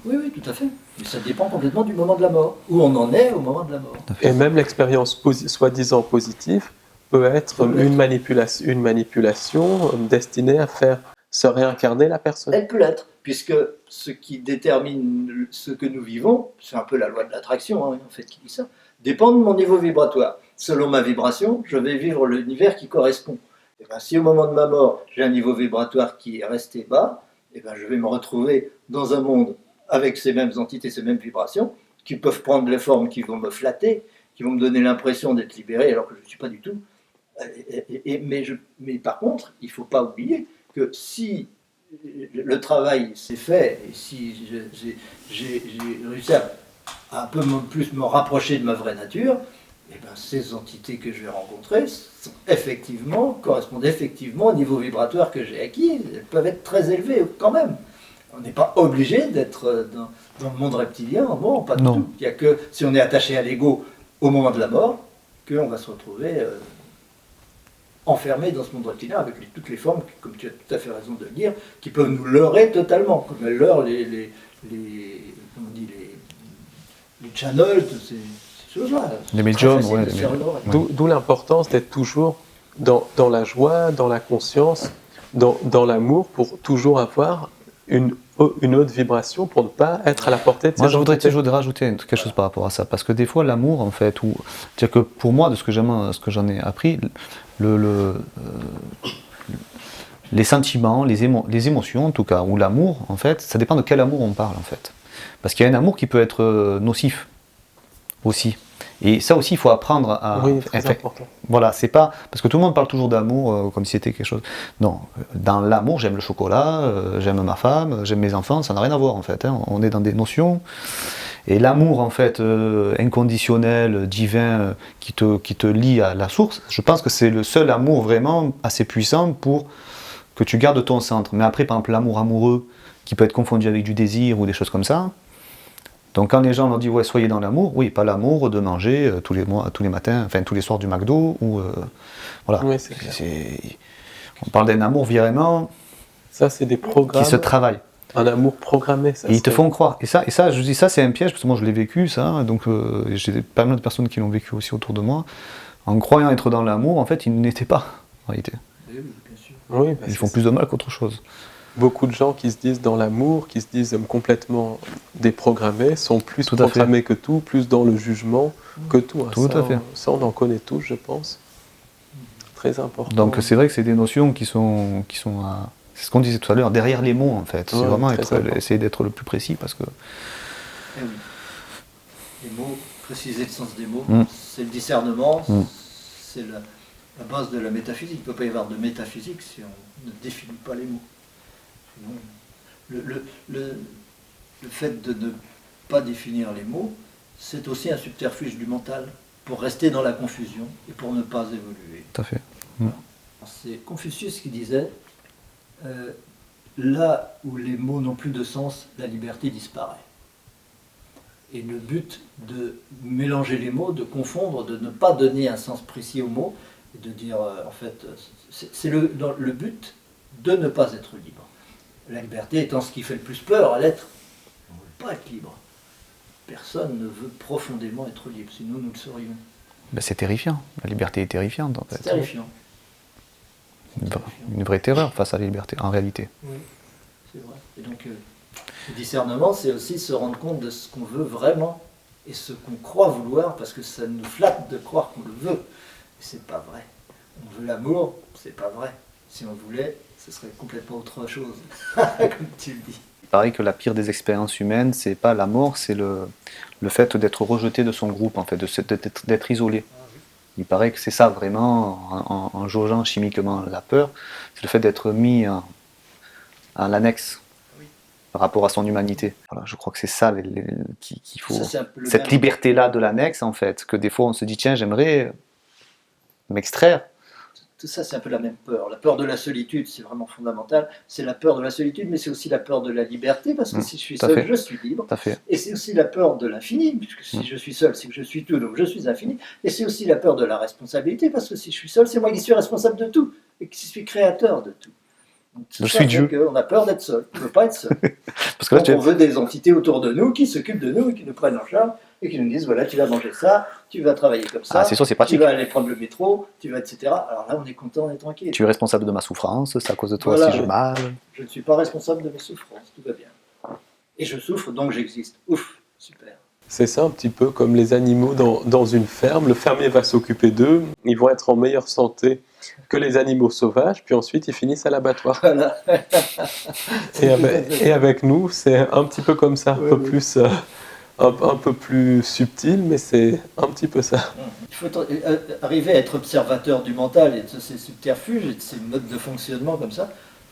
Oui, tout à fait. Mais ça dépend complètement du moment de la mort, où on en est au moment de la mort. Et même l'expérience soi-disant positive peut être une manipulation destinée à faire se réincarner la personne. Elle peut l'être, puisque ce qui détermine ce que nous vivons, c'est un peu la loi de l'attraction, hein, en fait, qui dit ça, dépend de mon niveau vibratoire. Selon ma vibration, je vais vivre l'univers qui correspond. Et bien, si au moment de ma mort, j'ai un niveau vibratoire qui est resté bas, et bien, je vais me retrouver dans un monde avec ces mêmes entités, ces mêmes vibrations, qui peuvent prendre les formes qui vont me flatter, qui vont me donner l'impression d'être libéré, alors que je ne suis pas du tout. Mais par contre, il ne faut pas oublier que si le travail s'est fait, et si j'ai réussi à un peu plus me rapprocher de ma vraie nature, et bien, ces entités que je vais rencontrer correspondent effectivement au niveau vibratoire que j'ai acquis. Elles peuvent être très élevées quand même. On n'est pas obligé d'être dans le monde reptilien, bon, pas du tout. Il n'y a que si on est attaché à l'ego au moment de la mort, qu'on va se retrouver enfermé dans ce monde reptilien avec toutes les formes, comme tu as tout à fait raison de le dire, qui peuvent nous leurrer totalement, comme elles leurrent les channels, toutes ces choses-là. Les médiums, ouais. D'où l'importance d'être toujours dans la joie, dans la conscience, dans l'amour, pour toujours avoir une autre vibration, pour ne pas être à la portée de ces Moi, je voudrais toujours rajouter quelque chose par rapport à ça, parce que des fois, l'amour, en fait, c'est-à-dire que pour moi, de ce que j'en ai appris, les sentiments, les émotions, en tout cas, ou l'amour, en fait, ça dépend de quel amour on parle, en fait. Parce qu'il y a un amour qui peut être nocif. aussi. Et ça aussi, il faut apprendre à... Oui, très important. Voilà, c'est pas... Parce que tout le monde parle toujours d'amour comme si c'était quelque chose... Non, dans l'amour, j'aime le chocolat, j'aime ma femme, j'aime mes enfants, ça n'a rien à voir en fait. Hein. On est dans des notions... Et l'amour en fait inconditionnel, divin, qui te lie à la source, je pense que c'est le seul amour vraiment assez puissant pour que tu gardes ton centre. Mais après, par exemple, l'amour amoureux, qui peut être confondu avec du désir ou des choses comme ça. Donc quand les gens leur disent ouais, soyez dans l'amour, oui, pas l'amour de manger tous les matins, enfin tous les soirs du McDo, ou voilà. Oui, c'est clair. On parle d'un amour vraiment Ça, c'est des programmes. qui se travaillent. Un amour programmé, ça. Et ils te font croire. Et ça, je dis ça, c'est un piège, parce que moi je l'ai vécu, ça, donc j'ai pas mal de personnes qui l'ont vécu aussi autour de moi. En croyant être dans l'amour, en fait, ils n'étaient pas, en réalité. Oui, bien sûr. Oui, Ils font plus de mal qu'autre chose. Beaucoup de gens qui se disent dans l'amour, qui se disent complètement déprogrammés, sont plus Tout à fait. programmés que tout, plus dans le jugement que tout. Hein. Tout Ça, à fait. Ça, on en connaît tous, je pense. Très important. Donc c'est vrai que c'est des notions qui sont à... C'est ce qu'on disait tout à l'heure, derrière les mots en fait. Ouais, C'est vraiment très important. essayer d'être le plus précis parce que... Eh oui. Les mots, préciser le sens des mots, Mm. c'est le discernement, Mm. c'est la base de la métaphysique. Il ne peut pas y avoir de métaphysique si on ne définit pas les mots. Sinon, le fait de ne pas définir les mots, c'est aussi un subterfuge du mental pour rester dans la confusion et pour ne pas évoluer. Tout à fait. C'est Confucius qui disait là où les mots n'ont plus de sens, la liberté disparaît. Et le but de mélanger les mots, de confondre, de ne pas donner un sens précis aux mots, et de dire, en fait, c'est le but de ne pas être libre. La liberté étant ce qui fait le plus peur à l'être, on ne veut pas être libre. Personne ne veut profondément être libre, sinon nous le serions. Ben, c'est terrifiant. La liberté est terrifiante en fait. C'est terrifiant. Une vraie terreur face à la liberté, en réalité. Oui, c'est vrai. Et donc, le discernement, c'est aussi se rendre compte de ce qu'on veut vraiment et ce qu'on croit vouloir, parce que ça nous flatte de croire qu'on le veut. Et c'est pas vrai. On veut l'amour, c'est pas vrai. Si on voulait, ce serait complètement autre chose, comme tu le dis. Il paraît que la pire des expériences humaines, c'est pas la mort, c'est le fait d'être rejeté de son groupe, en fait, d'être isolé. Il paraît que c'est ça vraiment, en jaugeant chimiquement la peur, c'est le fait d'être mis à l'annexe par rapport à son humanité. Voilà, je crois que c'est ça qu'il faut. Ça, cette liberté-là de l'annexe, en fait, que des fois on se dit tiens, j'aimerais m'extraire. Tout ça, c'est un peu la même peur. La peur de la solitude, c'est vraiment fondamental. C'est la peur de la solitude, mais c'est aussi la peur de la liberté, parce que si je suis seul, je suis libre. Et c'est aussi la peur de l'infini, puisque si je suis seul, c'est que je suis tout, donc je suis infini. Et c'est aussi la peur de la responsabilité, parce que si je suis seul, c'est moi qui suis responsable de tout, et qui suis créateur de tout. Donc, je suis Dieu. On a peur d'être seul, on ne veut pas être seul. Parce que là, donc, on veut des entités autour de nous qui s'occupent de nous et qui nous prennent en charge et qui nous disent voilà, tu vas manger ça, tu vas travailler comme ça, c'est sûr, c'est pratique. tu vas aller prendre le métro, tu vas, etc. Alors là, on est content, on est tranquille. Tu es responsable de ma souffrance, c'est à cause de toi si j'ai mal. Je ne suis pas responsable de mes souffrances, tout va bien. Et je souffre, donc j'existe. Ouf, super. C'est ça un petit peu comme les animaux dans une ferme. Le fermier va s'occuper d'eux, ils vont être en meilleure santé que les animaux sauvages, puis ensuite ils finissent à l'abattoir. Voilà. et avec nous, c'est un petit peu comme ça, un peu plus subtil, mais c'est un petit peu ça. Il faut arriver à être observateur du mental et de ces subterfuges et de ces modes de fonctionnement comme ça,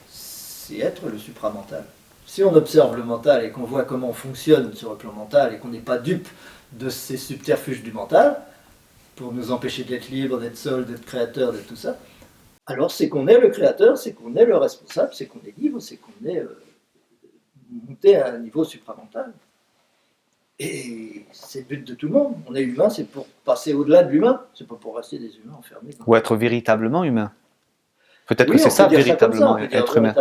c'est être le supramental. Si on observe le mental et qu'on voit comment on fonctionne sur le plan mental et qu'on n'est pas dupe de ces subterfuges du mental, pour nous empêcher d'être libre, d'être seul, d'être créateur, d'être tout ça, alors c'est qu'on est le créateur, c'est qu'on est le responsable, c'est qu'on est libre, c'est qu'on est monté à un niveau supramental. Et c'est le but de tout le monde. On est humain, c'est pour passer au-delà de l'humain, c'est pas pour rester des humains enfermés. Ou être véritablement humain. Peut-être que c'est ça, véritablement être humain.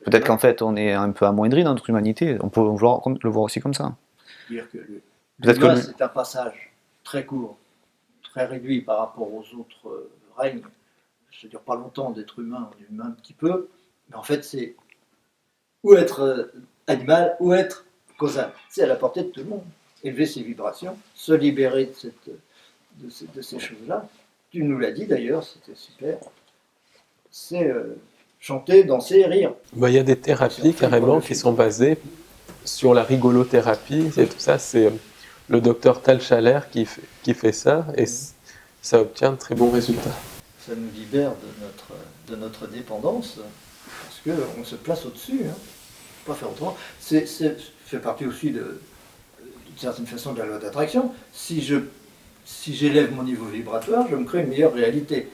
Peut-être qu'en fait, on est un peu amoindri dans notre humanité. On peut le voir aussi comme ça. Dire que l'humain, c'est un passage très court, très réduit par rapport aux autres règnes. Ça ne dure pas longtemps d'être humain, on est humain un petit peu, mais en fait, c'est ou être animal, ou être causal. C'est à la portée de tout le monde. Élever ses vibrations, se libérer de ces choses-là. Tu nous l'as dit d'ailleurs, c'était super. C'est chanter, danser, rire. Il y a des thérapies carrément qui sont basées sur la rigolothérapie et tout ça. C'est le docteur Talchaler qui fait ça, et ça obtient de très bons résultats. Ça nous libère de notre dépendance, parce qu'on se place au-dessus. Hein. Pas faire autrement. Ça fait partie aussi d'une certaine façon de la loi d'attraction. Si j'élève mon niveau vibratoire, je me crée une meilleure réalité.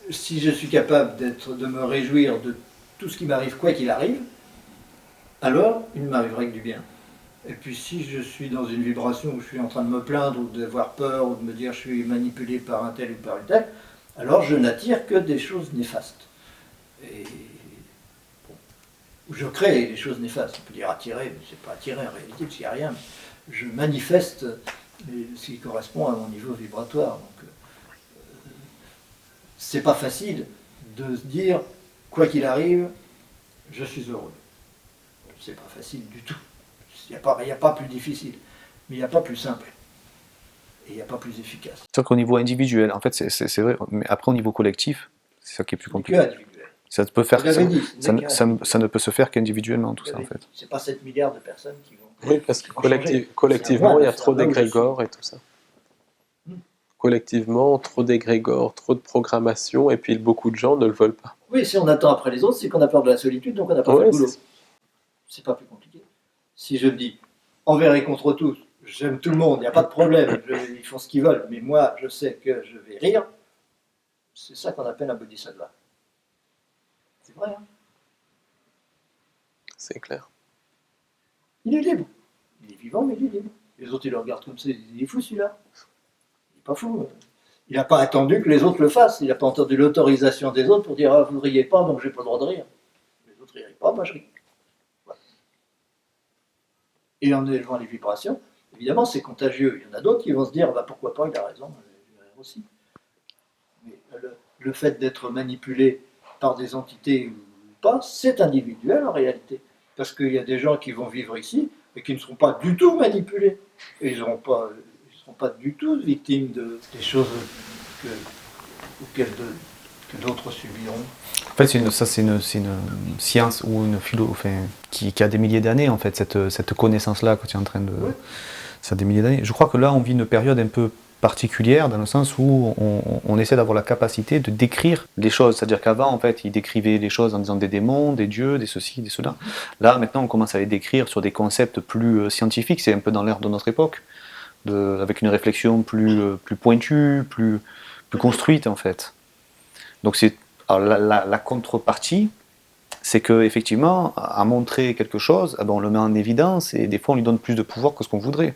Si je suis capable de me réjouir de tout ce qui m'arrive, quoi qu'il arrive, alors il ne m'arrivera que du bien. Et puis si je suis dans une vibration où je suis en train de me plaindre, ou d'avoir peur, ou de me dire je suis manipulé par un tel ou par une telle, alors je n'attire que des choses néfastes. Et bon, je crée des choses néfastes. On peut dire attirer, mais c'est pas attirer en réalité, parce qu'il n'y a rien. Je manifeste ce qui correspond à mon niveau vibratoire. Donc, c'est pas facile de se dire, quoi qu'il arrive, je suis heureux. C'est pas facile du tout. Il n'y a pas plus difficile, mais il n'y a pas plus simple. Et il n'y a pas plus efficace. C'est sûr qu'au niveau individuel, en fait, c'est vrai, mais après au niveau collectif, c'est ça qui est plus compliqué. Que individuel. Ça peut faire, ça ne peut se faire qu'individuellement, tout ça, en fait. C'est pas 7 milliards de personnes qui vont... Oui, parce que collectivement, il y a trop d'égrégores et tout ça. Collectivement, trop d'égrégores, trop de programmation, et puis beaucoup de gens ne le veulent pas. Oui, si on attend après les autres, c'est qu'on a peur de la solitude, donc on n'a pas fait le boulot. C'est pas plus compliqué. Si je me dis, envers et contre tous, j'aime tout le monde, il n'y a pas de problème, ils font ce qu'ils veulent, mais moi, je sais que je vais rire, c'est ça qu'on appelle un bodhisattva. C'est vrai, hein? C'est clair. Il est libre. Il est vivant, mais il est libre. Les autres, ils le regardent comme ça, ils disent, il est fou celui-là. Il n'est pas fou. Il n'a pas attendu que les autres le fassent. Il n'a pas entendu l'autorisation des autres pour dire, ah, vous ne riez pas, donc je n'ai pas le droit de rire. Les autres ne rient pas, moi je ris. Voilà. Et en élevant les vibrations, évidemment, c'est contagieux. Il y en a d'autres qui vont se dire, bah, pourquoi pas, il a raison, je vais rire aussi. Mais le fait d'être manipulé par des entités ou pas, c'est individuel en réalité. Parce qu'il y a des gens qui vont vivre ici et qui ne seront pas du tout manipulés. Et ils ne seront pas du tout victimes des choses que d'autres subiront. En fait, c'est une science ou une philo, enfin, qui a des milliers d'années, en fait, cette connaissance-là que tu es en train de... Oui. Ça a des milliers d'années. Je crois que là, on vit une période un peu particulière, dans le sens où on essaie d'avoir la capacité de décrire les choses. C'est-à-dire qu'avant, en fait, ils décrivaient les choses en disant des démons, des dieux, des ceci, des cela. Là, maintenant, on commence à les décrire sur des concepts plus scientifiques. C'est un peu dans l'ère de notre époque, avec une réflexion plus pointue, plus construite, en fait. Donc, la contrepartie, c'est qu'effectivement, à montrer quelque chose, on le met en évidence, et des fois, on lui donne plus de pouvoir que ce qu'on voudrait.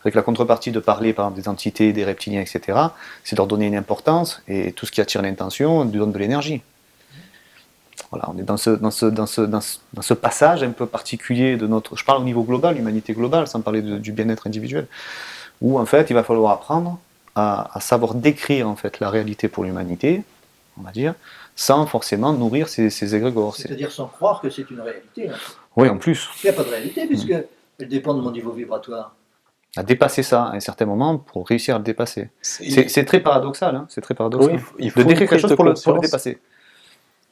C'est que la contrepartie de parler par exemple des entités, des reptiliens, etc., c'est de leur donner une importance, et tout ce qui attire l'intention lui donne de l'énergie. Voilà, on est dans ce passage un peu particulier de notre... Je parle au niveau global, l'humanité globale, sans parler du bien-être individuel, où en fait il va falloir apprendre à savoir décrire en fait la réalité pour l'humanité, on va dire, sans forcément nourrir ces égrégores. C'est-à-dire sans croire que c'est une réalité. Hein. Oui, en plus. Il n'y a pas de réalité, puisqu'elle dépend de mon niveau vibratoire. À dépasser ça à un certain moment pour réussir à le dépasser. C'est très paradoxal, hein, c'est très paradoxal. Oui, il faut de décrire quelque chose pour le conscience. dépasser.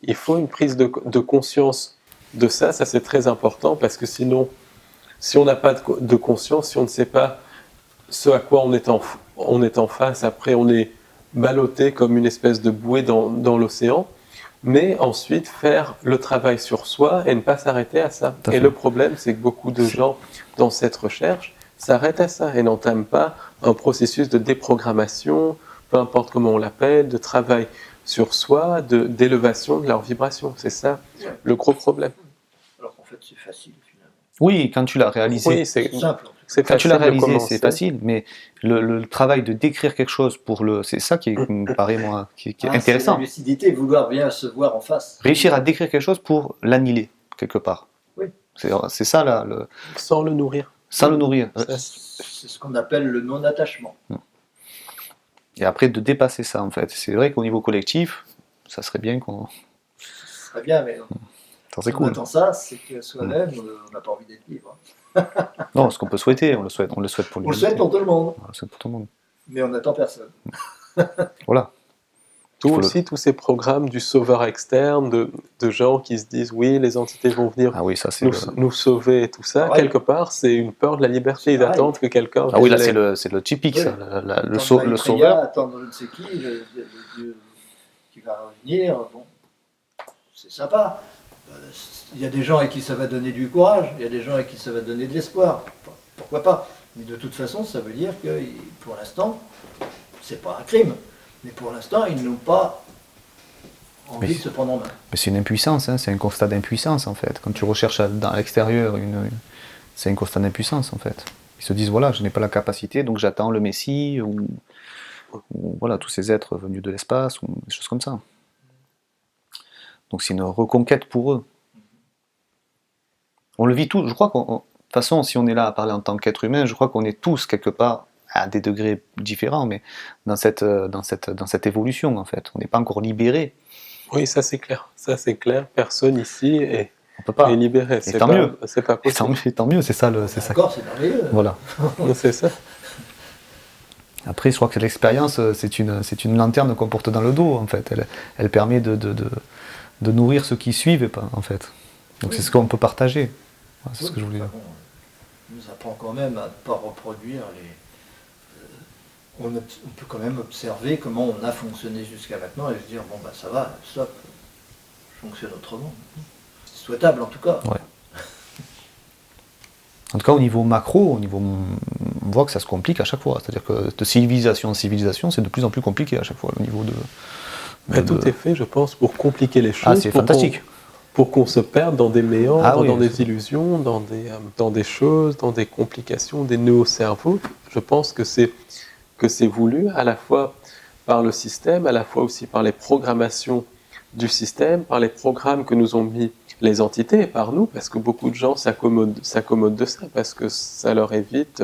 Il faut une prise de conscience de ça c'est très important, parce que sinon, si on n'a pas de conscience, si on ne sait pas ce à quoi on est en face, après on est ballotté comme une espèce de bouée dans l'océan, mais ensuite faire le travail sur soi et ne pas s'arrêter à ça. Et le problème, c'est que beaucoup de gens dans cette recherche s'arrêtent à ça et n'entament pas un processus de déprogrammation, peu importe comment on l'appelle, de travail sur soi, d'élévation de leur vibration. C'est ça le gros problème. Alors qu'en fait, c'est facile finalement. Oui, quand tu l'as réalisé, oui, c'est simple. Quand tu l'as réalisé, c'est facile, mais le travail de décrire quelque chose c'est ça qui me paraît moi qui est intéressant. C'est la lucidité, vouloir bien se voir en face. Réussir à décrire quelque chose pour l'annihiler quelque part. Oui. C'est ça là. Sans le nourrir. Sans le nourrir. C'est ce qu'on appelle le non-attachement. Et après de dépasser ça en fait. C'est vrai qu'au niveau collectif, ça serait bien qu'on. Ce serait bien, mais c'est cool. On attend ça, c'est que soi-même, on n'a pas envie d'être libre. Non, ce qu'on peut souhaiter, on le souhaite pour l'humanité. On le souhaite pour tout le monde. On le souhaite pour tout le monde. Mais on n'attend personne. Voilà. D'où aussi tous ces programmes du sauveur externe, de gens qui se disent oui, les entités vont venir Ah oui, ça c'est nous sauver et tout ça. Pareil. Quelque part, c'est une peur de la liberté. Ils Pareil. attendent que quelqu'un. Ah oui, là vienne c'est le typique, Oui. ça. Le Maitreya, sauveur. attendre je ne sais qui, le dieu qui va revenir, bon, c'est sympa. Il y a des gens à qui ça va donner du courage, il y a des gens à qui ça va donner de l'espoir. Pourquoi pas? Mais de toute façon, ça veut dire que pour l'instant, c'est pas un crime. Mais pour l'instant, ils n'ont pas envie de se prendre en main. Mais c'est une impuissance, hein, c'est un constat d'impuissance en fait. Quand tu recherches à l'extérieur, c'est un constat d'impuissance en fait. Ils se disent voilà, je n'ai pas la capacité, donc j'attends le Messie, ou voilà, tous ces êtres venus de l'espace, ou des choses comme ça. Donc c'est une reconquête pour eux. On le vit tous, je crois de toute façon, si on est là à parler en tant qu'être humain, je crois qu'on est tous quelque part à des degrés différents, mais dans cette évolution en fait. On n'est pas encore libéré. Oui, ça c'est clair. Ça c'est clair. Personne ici est libéré. Et tant mieux. C'est pas possible. Et tant mieux, c'est ça. C'est ça. D'accord, c'est merveilleux. Voilà. C'est ça. Après, je crois que l'expérience, c'est une lanterne qu'on porte dans le dos en fait. Elle permet de nourrir ceux qui suivent, en fait. Donc c'est ce qu'on peut partager. Voilà, c'est ce que je voulais dire. On nous apprend quand même à ne pas reproduire on peut quand même observer comment on a fonctionné jusqu'à maintenant et se dire bon bah ça va, stop, je fonctionne autrement. C'est souhaitable en tout cas. Ouais. En tout cas au niveau macro, on voit que ça se complique à chaque fois. C'est-à-dire que de civilisation en civilisation, c'est de plus en plus compliqué à chaque fois au niveau de. Tout est fait, je pense, pour compliquer les choses. Ah, c'est fantastique. Pour qu'on se perde dans des méandres, oui, dans des illusions, dans des choses, dans des complications, des nœuds au cerveau. Je pense que c'est voulu à la fois par le système, à la fois aussi par les programmations du système, par les programmes que nous ont mis les entités et par nous, parce que beaucoup de gens s'accommodent de ça, parce que ça leur évite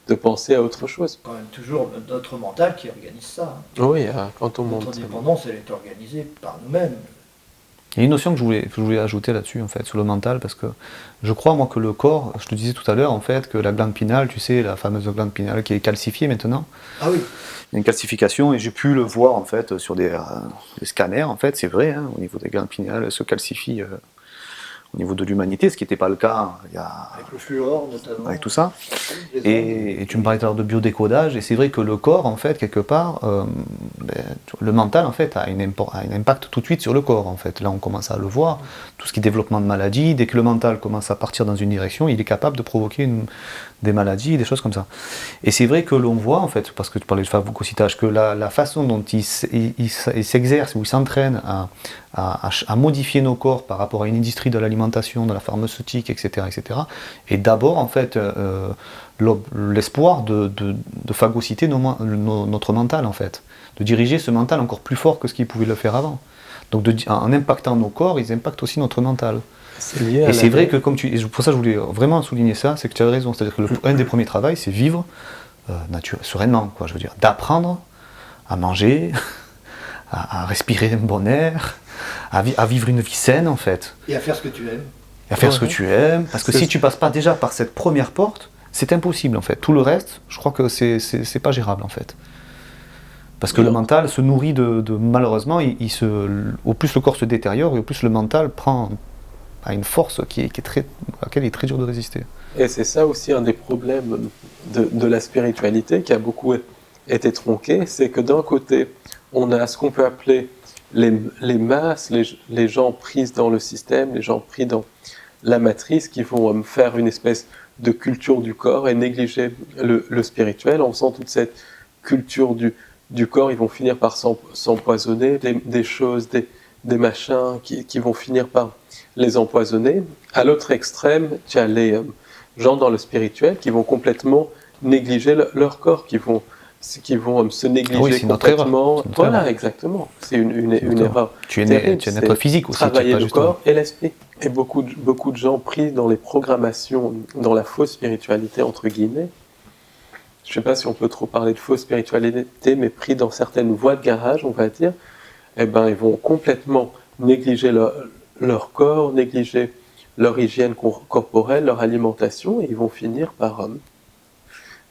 de penser à autre chose. Quand même toujours notre mental qui organise ça. Oui, quand on monte. Notre indépendance, elle est organisée par nous-mêmes. Il y a une notion que je voulais ajouter là-dessus, en fait, sur le mental, parce que je crois, moi, que le corps, je te disais tout à l'heure, en fait, que la glande pinale, tu sais, la fameuse glande pinale qui est calcifiée maintenant. Ah oui. Il y a une calcification, et j'ai pu le voir, en fait, sur des scanners, en fait, c'est vrai, hein, au niveau des glandes pinales, elles se calcifient au niveau de l'humanité, ce qui n'était pas le cas il y a... Avec le fluor, notamment. Avec tout ça. Et tu me parlais tout à l'heure de biodécodage, et c'est vrai que le corps, en fait, quelque part, le mental, en fait, a un impact tout de suite sur le corps, en fait. Là, on commence à le voir. Tout ce qui est développement de maladies, dès que le mental commence à partir dans une direction, il est capable de provoquer des maladies, des choses comme ça. Et c'est vrai que l'on voit, en fait, parce que tu parlais de phagocytage, que la façon dont il s'exerce ou il s'entraîne à modifier nos corps par rapport à une industrie de l'alimentation, de la pharmaceutique, etc., et d'abord, en fait, l'espoir de phagocyter notre mental, en fait, de diriger ce mental encore plus fort que ce qu'il pouvait le faire avant. Donc en impactant nos corps, ils impactent aussi notre mental. Et c'est vrai que, pour ça je voulais vraiment souligner ça, c'est que tu as raison, c'est-à-dire que un des premiers travaux, c'est vivre sereinement, quoi, je veux dire, d'apprendre à manger, à respirer un bon air, à vivre une vie saine, en fait. Et à faire ce que tu aimes. Et à faire ce que tu aimes, parce que si tu passes pas déjà par cette première porte, c'est impossible, en fait. Tout le reste, je crois que c'est pas gérable, en fait. Parce que le mental se nourrit malheureusement, au plus le corps se détériore, et au plus le mental a une force à laquelle il est très dur de résister. Et c'est ça aussi un des problèmes de la spiritualité qui a beaucoup été tronqué, c'est que d'un côté, on a ce qu'on peut appeler les masses, les gens pris dans le système, les gens pris dans la matrice, qui vont faire une espèce de culture du corps et négliger le spirituel. En faisant toute cette culture du corps, ils vont finir par s'empoisonner, des choses, des machins qui vont finir par les empoisonner. À l'autre extrême, tu as les gens dans le spirituel qui vont complètement négliger leur corps, qui vont se négliger complètement. Voilà, exactement. C'est une erreur. Tu es un être physique aussi. Travailler le corps et l'esprit. Et beaucoup de gens pris dans les programmations, dans la fausse spiritualité, entre guillemets. Je ne sais pas si on peut trop parler de fausse spiritualité, mais pris dans certaines voies de garage, on va dire, eh ben, ils vont complètement négliger leur corps, négliger leur hygiène corporelle, leur alimentation, et ils vont finir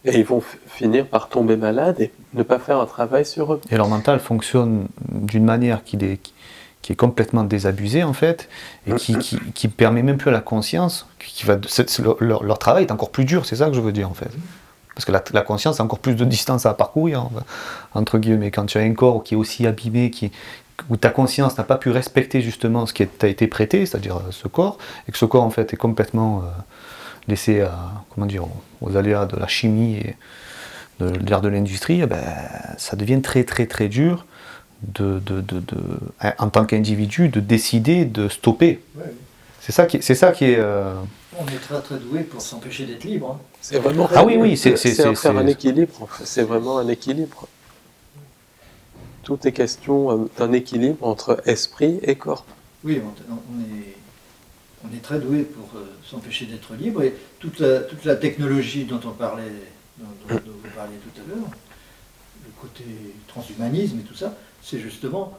Et ils vont finir par tomber malades et ne pas faire un travail sur eux. Et leur mental fonctionne d'une manière qui est complètement désabusée, en fait, et qui permet même plus à la conscience, leur travail est encore plus dur, c'est ça que je veux dire, en fait. Parce que la conscience a encore plus de distance à parcourir, entre guillemets. Quand tu as un corps qui est aussi abîmé, où ta conscience n'a pas pu respecter justement ce qui t'a été prêté, c'est-à-dire ce corps, et que ce corps en fait est complètement laissé aux aléas de la chimie et de l'ère de l'industrie, eh ben, ça devient très très très dur en tant qu'individu de décider de stopper. Ouais. C'est ça qui est. On est très très doué pour s'empêcher d'être libre. Hein. C'est vraiment c'est faire un équilibre. En fait. C'est vraiment un équilibre. Tout est question d'un équilibre entre esprit et corps. Oui, on est très doué pour s'empêcher d'être libre, et toute la technologie dont on parlait, dont vous parliez tout à l'heure, le côté transhumanisme et tout ça, c'est justement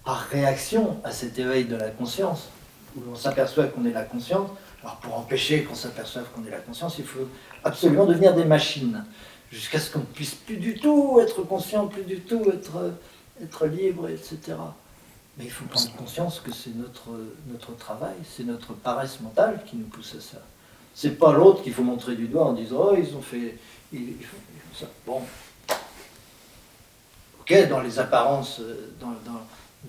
par réaction à cet éveil de la conscience, où on s'aperçoit qu'on est la conscience. Alors pour empêcher qu'on s'aperçoive qu'on est la conscience, il faut absolument devenir des machines, jusqu'à ce qu'on ne puisse plus du tout être conscient, plus du tout être libre, etc. Mais il faut prendre conscience que c'est notre travail, c'est notre paresse mentale qui nous pousse à ça. C'est pas l'autre qu'il faut montrer du doigt en disant « Oh, ils font ça. » Bon. Ok, dans les apparences, dans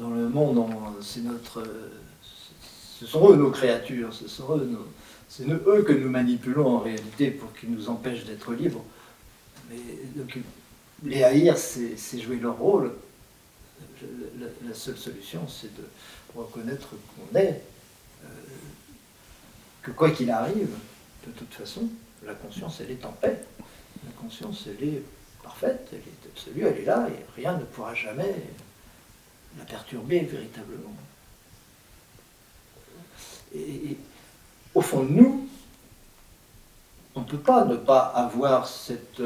le monde, ce sont eux nos créatures, c'est eux que nous manipulons en réalité pour qu'ils nous empêchent d'être libres. Mais donc, les haïr, c'est jouer leur rôle. La seule solution, c'est de reconnaître qu'on est, que quoi qu'il arrive, de toute façon, la conscience, elle est en paix. La conscience, elle est parfaite, elle est absolue, elle est là, et rien ne pourra jamais la perturber véritablement. Et au fond de nous, on ne peut pas ne pas avoir cette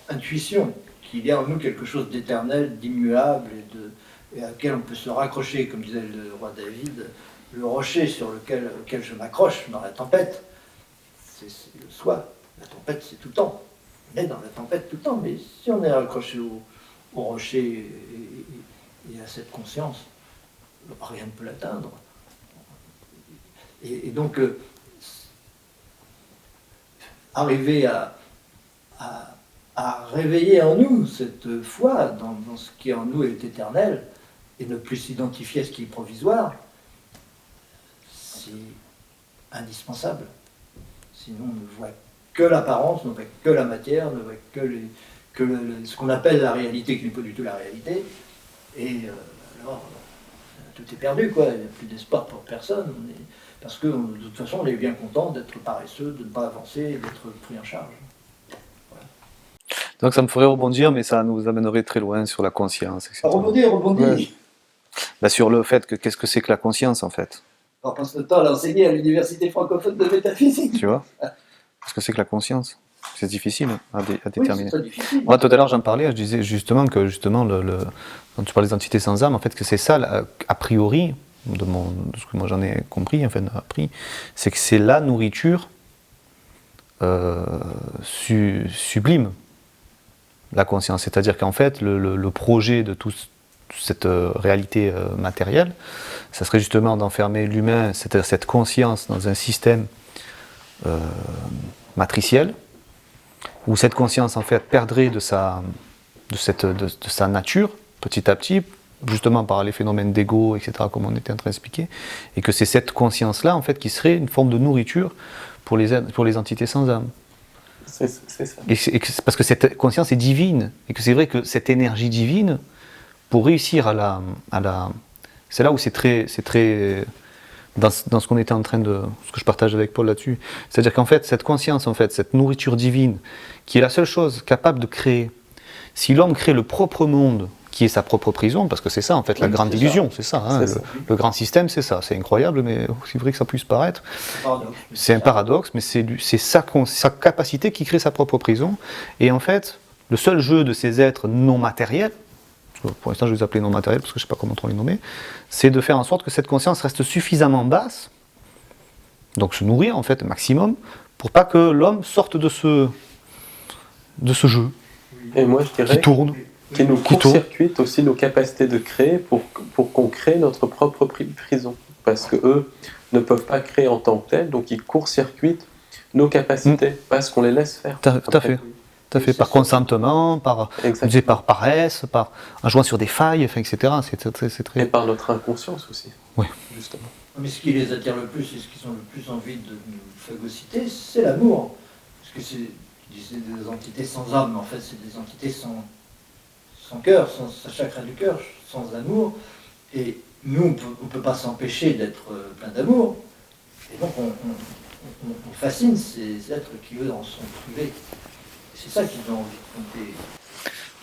intuition qu'il y a en nous quelque chose d'éternel, d'immuable et à laquelle on peut se raccrocher, comme disait le roi David, le rocher sur auquel je m'accroche dans la tempête, c'est le soi. La tempête, c'est tout le temps. On est dans la tempête tout le temps, mais si on est accroché au rocher et à cette conscience, rien ne peut l'atteindre. Et donc, arriver à réveiller en nous cette foi dans ce qui en nous est éternel et ne plus s'identifier à ce qui est provisoire, c'est indispensable. Sinon, on ne voit que l'apparence, on ne voit que la matière, on ne voit que ce qu'on appelle la réalité, qui n'est pas du tout la réalité. Et alors, tout est perdu, quoi. Il n'y a plus d'espoir pour personne. Parce que, de toute façon, on est bien content d'être paresseux, de ne pas avancer, d'être pris en charge. Voilà. Donc ça me ferait rebondir, mais ça nous amènerait très loin sur la conscience, etc. Rebondir. Ouais. Bah, sur le fait que qu'est-ce que c'est que la conscience, en fait. On passe notre temps à l'enseigner à l'université francophone de métaphysique. Tu vois ? Qu'est-ce que c'est que la conscience ? C'est difficile à déterminer. Oui, c'est très difficile. Moi, tout à l'heure, j'en parlais, je disais justement que quand tu parles des entités sans âme, en fait, que c'est ça, a priori, de ce que moi j'en ai compris, enfin appris, c'est que c'est la nourriture sublime, la conscience. C'est-à-dire qu'en fait, le projet de toute cette réalité matérielle, ça serait justement d'enfermer l'humain, cette conscience, dans un système matriciel, où cette conscience en fait perdrait de sa nature petit à petit, justement par les phénomènes d'ego, etc., comme on était en train d'expliquer, et que c'est cette conscience-là en fait qui serait une forme de nourriture pour les entités sans âme. C'est ça. Parce que cette conscience est divine, et que c'est vrai que cette énergie divine, pour réussir c'est là où c'est très dans ce qu'on était en train ce que je partage avec Paul là-dessus, c'est-à-dire qu'en fait, cette conscience, en fait, cette nourriture divine, qui est la seule chose capable de créer, si l'homme crée le propre monde, qui est sa propre prison, parce que c'est ça, en fait, la grande illusion, c'est ça, hein, le grand système, c'est ça, c'est incroyable, mais aussi vrai que ça puisse paraître, c'est un paradoxe, mais c'est sa capacité qui crée sa propre prison, et en fait, le seul jeu de ces êtres non matériels, pour l'instant je vais les appeler non matériels parce que je ne sais pas comment on les nommer, c'est de faire en sorte que cette conscience reste suffisamment basse, donc se nourrir en fait maximum, pour pas que l'homme sorte de de ce jeu Et moi, je dirais qui tourne. qui nous Qui tourne. court-circuite aussi nos capacités de créer pour qu'on crée notre propre prison. Parce que eux ne peuvent pas créer en tant que tels, donc ils court-circuitent nos capacités, parce qu'on les laisse faire. Tout à fait. Tout à fait. Par consentement, par paresse, en jouant sur des failles, enfin, etc. C'est très... Et par notre inconscience aussi. Oui. Justement. Mais ce qui les attire le plus et ce qu'ils ont le plus envie de nous phagocyter, c'est l'amour. Parce que c'est des entités sans âme, en fait, c'est des entités sans cœur, sans chakra du cœur, sans amour. Et nous, on ne peut pas s'empêcher d'être plein d'amour. Et donc, on fascine ces êtres qui, eux, en sont privés. C'est ça qu'ils ont envie de compter.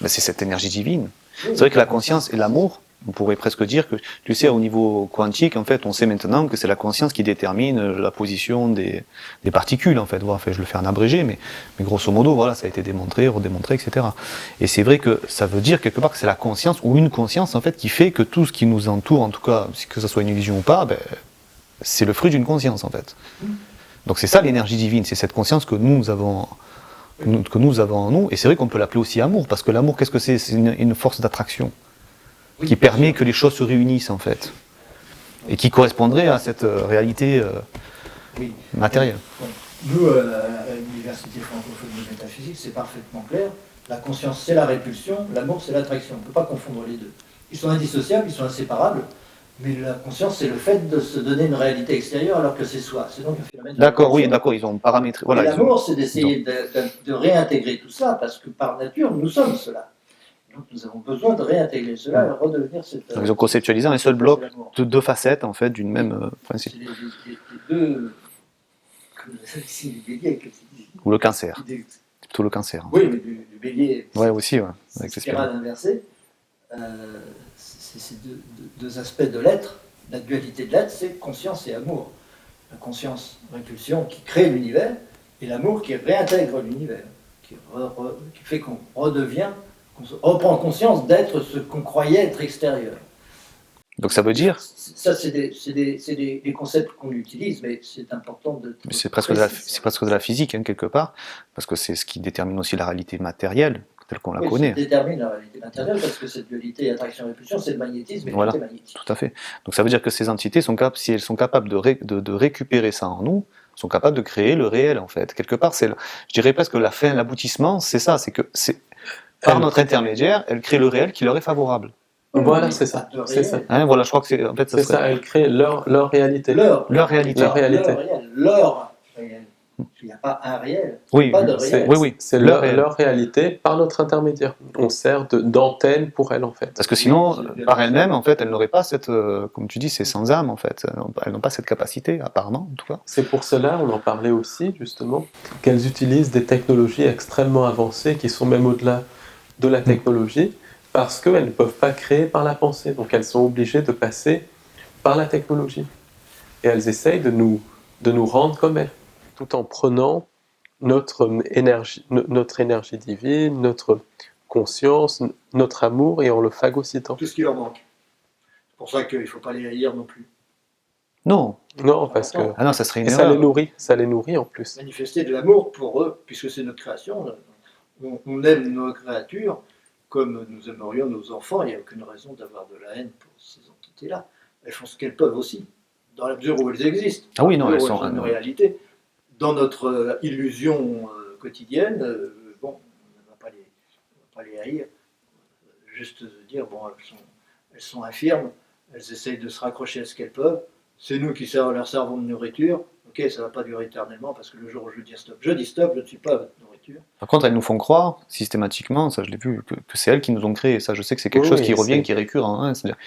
Ben, c'est cette énergie divine. Oui, C'est vrai que la conscience et l'amour, on pourrait presque dire que, tu sais, au niveau quantique, en fait, on sait maintenant que c'est la conscience qui détermine la position des particules, en fait. Voilà, enfin, je le fais en abrégé, mais grosso modo, voilà, ça a été démontré, redémontré, etc. Et c'est vrai que ça veut dire quelque part que c'est la conscience, ou une conscience, en fait, qui fait que tout ce qui nous entoure, en tout cas, que ce soit une illusion ou pas, ben, c'est le fruit d'une conscience, en fait. Donc c'est ça l'énergie divine, c'est cette conscience que nous avons en nous, et c'est vrai qu'on peut l'appeler aussi amour, parce que l'amour, qu'est-ce que c'est? C'est une force d'attraction qui permet que les choses se réunissent, en fait, et qui correspondrait à cette réalité matérielle. Donc, nous, à l'Université francophone de métaphysique, c'est parfaitement clair. La conscience, c'est la répulsion, l'amour, c'est l'attraction. On ne peut pas confondre les deux. Ils sont indissociables, ils sont inséparables, mais la conscience, c'est le fait de se donner une réalité extérieure alors que c'est soi. C'est donc un phénomène de D'accord, oui, répulsion. d'accord, ils ont paramétré. Voilà, Et l'amour, c'est d'essayer de réintégrer tout ça, parce que par nature, nous sommes cela. Donc nous avons besoin de réintégrer cela et redevenir cette... ils ont conceptualisé un seul bloc de deux facettes, en fait, d'une même principe. C'est les deux... Comme ici, les béliers, comme c'est dit. Ou le cancer, plutôt le cancer. Hein. Oui, mais du bélier, Ouais, aussi, ouais, avec c'est ces spirale inversée. C'est ces deux aspects de l'être. La dualité de l'être, c'est conscience et amour. La conscience, répulsion, qui crée l'univers, et l'amour qui réintègre l'univers, qui fait qu'on redevient, qu'on reprend conscience d'être ce qu'on croyait être extérieur. Donc ça veut dire... Ça, c'est des concepts qu'on utilise, mais c'est important de... C'est presque de la physique, hein, quelque part, parce que c'est ce qui détermine aussi la réalité matérielle, telle qu'on la connaît. Ça détermine la réalité matérielle, parce que cette dualité attraction-répulsion, c'est le magnétisme et voilà, le magnétique. tout à fait. Donc ça veut dire que ces entités, si elles sont capables de récupérer ça en nous, sont capables de créer le réel, en fait. Quelque part, je dirais presque la fin, l'aboutissement, c'est ça, c'est que par notre intermédiaire, elles créent le réel qui leur est favorable. Voilà, c'est ça. C'est ça. Hein, voilà, je crois que c'est en fait, c'est ça, elles créent leur réalité. Leur réalité. Leur réel. Il n'y a pas un réel. Oui, pas de réel. C'est leur réalité par notre intermédiaire. On sert d'antenne pour elles, en fait. Parce que sinon, par elles-mêmes, en fait, elles n'auraient pas cette, comme tu dis, c'est sans âme, en fait. Elles n'ont pas cette capacité, apparemment, en tout cas. C'est pour cela, on en parlait aussi, justement, qu'elles utilisent des technologies extrêmement avancées qui sont même au-delà de la technologie, parce qu'elles ne peuvent pas créer par la pensée. Donc elles sont obligées de passer par la technologie. Et elles essayent de nous rendre comme elles, tout en prenant notre énergie divine, notre conscience, notre amour, et en le phagocytant. Tout ce qui leur manque. C'est pour ça qu'il ne faut pas les haïr non plus. Non. Non, parce que... Ah non, ça serait une et erreur. ça les nourrit en plus. Manifester de l'amour pour eux, puisque c'est notre création. On aime nos créatures comme nous aimerions nos enfants. Il n'y a aucune raison d'avoir de la haine pour ces entités-là. Elles font ce qu'elles peuvent aussi, dans la mesure où elles existent. Ah oui, non, elles sont une réalité. Dans notre illusion quotidienne, bon, on ne va pas les haïr. Juste dire, bon, elles sont infirmes, elles essayent de se raccrocher à ce qu'elles peuvent. C'est nous qui leur servons de nourriture. Ok, ça ne va pas durer éternellement, parce que le jour où je dis stop, je ne suis pas votre nourriture. Par contre, elles nous font croire, systématiquement, ça je l'ai vu, que c'est elles qui nous ont créés. Ça, je sais que c'est quelque chose qui revient, qui est récurrent. Hein, c'est-à-dire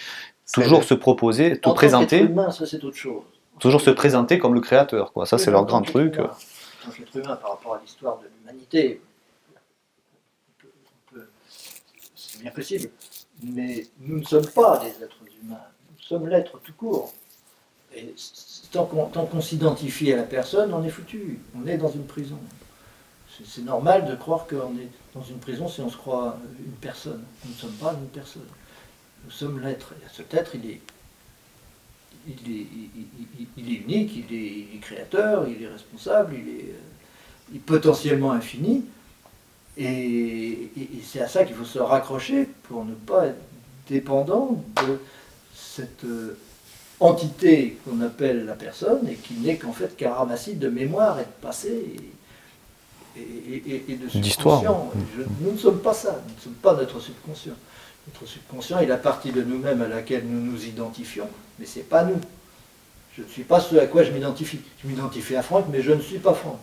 toujours se proposer, tout présenter. Humain, ça c'est autre chose. Toujours se présenter comme le créateur, quoi. Ça, c'est leur grand truc. En tant qu'être humain, par rapport à l'histoire de l'humanité, c'est bien possible. Mais nous ne sommes pas des êtres humains. Nous sommes l'être tout court. Et tant qu'on s'identifie à la personne, on est foutu. On est dans une prison. C'est normal de croire qu'on est dans une prison si on se croit une personne. Nous ne sommes pas une personne. Nous sommes l'être. Et cet être, il est unique, il est créateur, il est responsable, il est potentiellement infini. Et c'est à ça qu'il faut se raccrocher pour ne pas être dépendant de cette entité qu'on appelle la personne et qui n'est qu'en fait qu'un ramassis de mémoire et de passé et de subconscient. Nous ne sommes pas ça, nous ne sommes pas notre subconscient. Notre subconscient est la partie de nous-mêmes à laquelle nous nous identifions, mais ce n'est pas nous. Je ne suis pas ce à quoi je m'identifie. Je m'identifie à Franck, mais je ne suis pas Franck.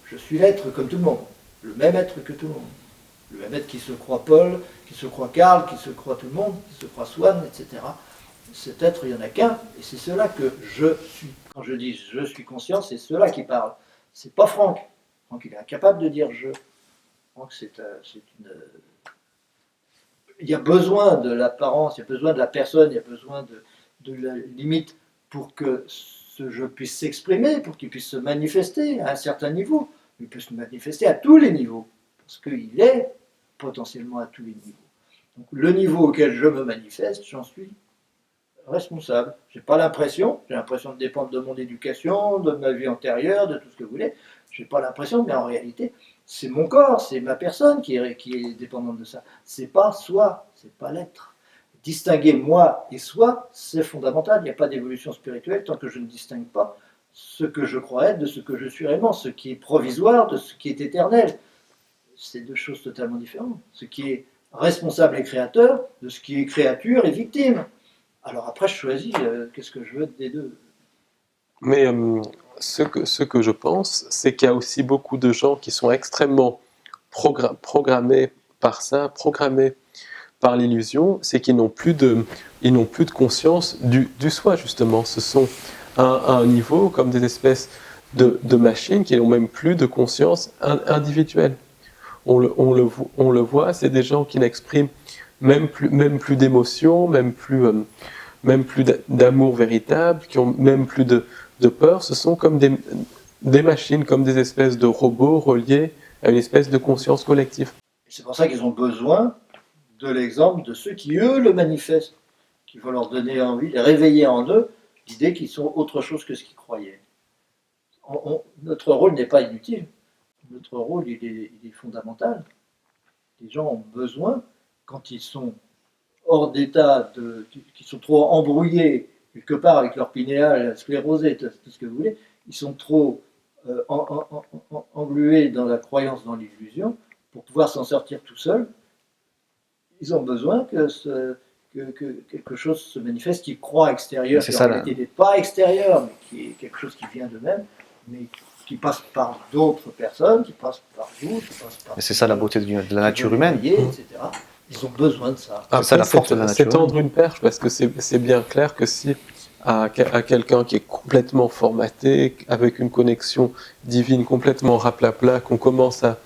Je suis l'être comme tout le monde, le même être que tout le monde. Le même être qui se croit Paul, qui se croit Karl, qui se croit tout le monde, qui se croit Swann, etc. Cet être, il n'y en a qu'un, et c'est cela que je suis. Quand je dis je suis conscient, c'est cela qui parle. C'est pas Franck. Franck, il est incapable de dire je. Franck, c'est une. Il y a besoin de l'apparence, il y a besoin de la personne, il y a besoin de la limite pour que ce je puisse s'exprimer, pour qu'il puisse se manifester à un certain niveau. Il peut se manifester à tous les niveaux, parce qu'il est potentiellement à tous les niveaux. Donc, le niveau auquel je me manifeste, j'en suis responsable. J'ai l'impression de dépendre de mon éducation, de ma vie antérieure, de tout ce que vous voulez. J'ai pas l'impression, mais en réalité, c'est mon corps, c'est ma personne qui est dépendante de ça. C'est pas soi, c'est pas l'être. Distinguer moi et soi, c'est fondamental. Il n'y a pas d'évolution spirituelle tant que je ne distingue pas ce que je crois être de ce que je suis réellement, ce qui est provisoire de ce qui est éternel. C'est deux choses totalement différentes. Ce qui est responsable et créateur de ce qui est créature et victime. Alors après, je choisis qu'est-ce que je veux des deux. Mais ce que je pense, c'est qu'il y a aussi beaucoup de gens qui sont extrêmement programmés par ça, programmés par l'illusion, c'est qu'ils n'ont plus de conscience du soi, justement. Ce sont à un niveau comme des espèces de machines qui n'ont même plus de conscience individuelle. On le voit, c'est des gens qui n'expriment même plus d'émotions, même plus d'amour véritable, qui ont même plus de peur. Ce sont comme des machines, comme des espèces de robots reliés à une espèce de conscience collective. C'est pour ça qu'ils ont besoin de l'exemple de ceux qui, eux, le manifestent, qui vont leur donner envie, les réveiller en eux l'idée qu'ils sont autre chose que ce qu'ils croyaient. Notre rôle n'est pas inutile. Notre rôle, il est fondamental. Les gens ont besoin, quand ils sont hors d'état, qui sont trop embrouillés quelque part avec leur pinéal sclérosé, tout ce que vous voulez, ils sont trop englués dans la croyance, dans l'illusion, pour pouvoir s'en sortir tout seuls. Ils ont besoin que quelque chose se manifeste qui croit extérieur, qui en réalité n'est pas extérieur, mais qui est quelque chose qui vient d'eux-mêmes, mais qui passe par d'autres personnes, qui passe par vous, qui passe par... C'est ça la beauté de la nature humaine. Etc. Ils ont besoin de ça. C'est ça la force de la nature. C'est tendre une perche, parce que c'est bien clair que si à quelqu'un qui est complètement formaté, avec une connexion divine complètement raplapla, qu'on commence à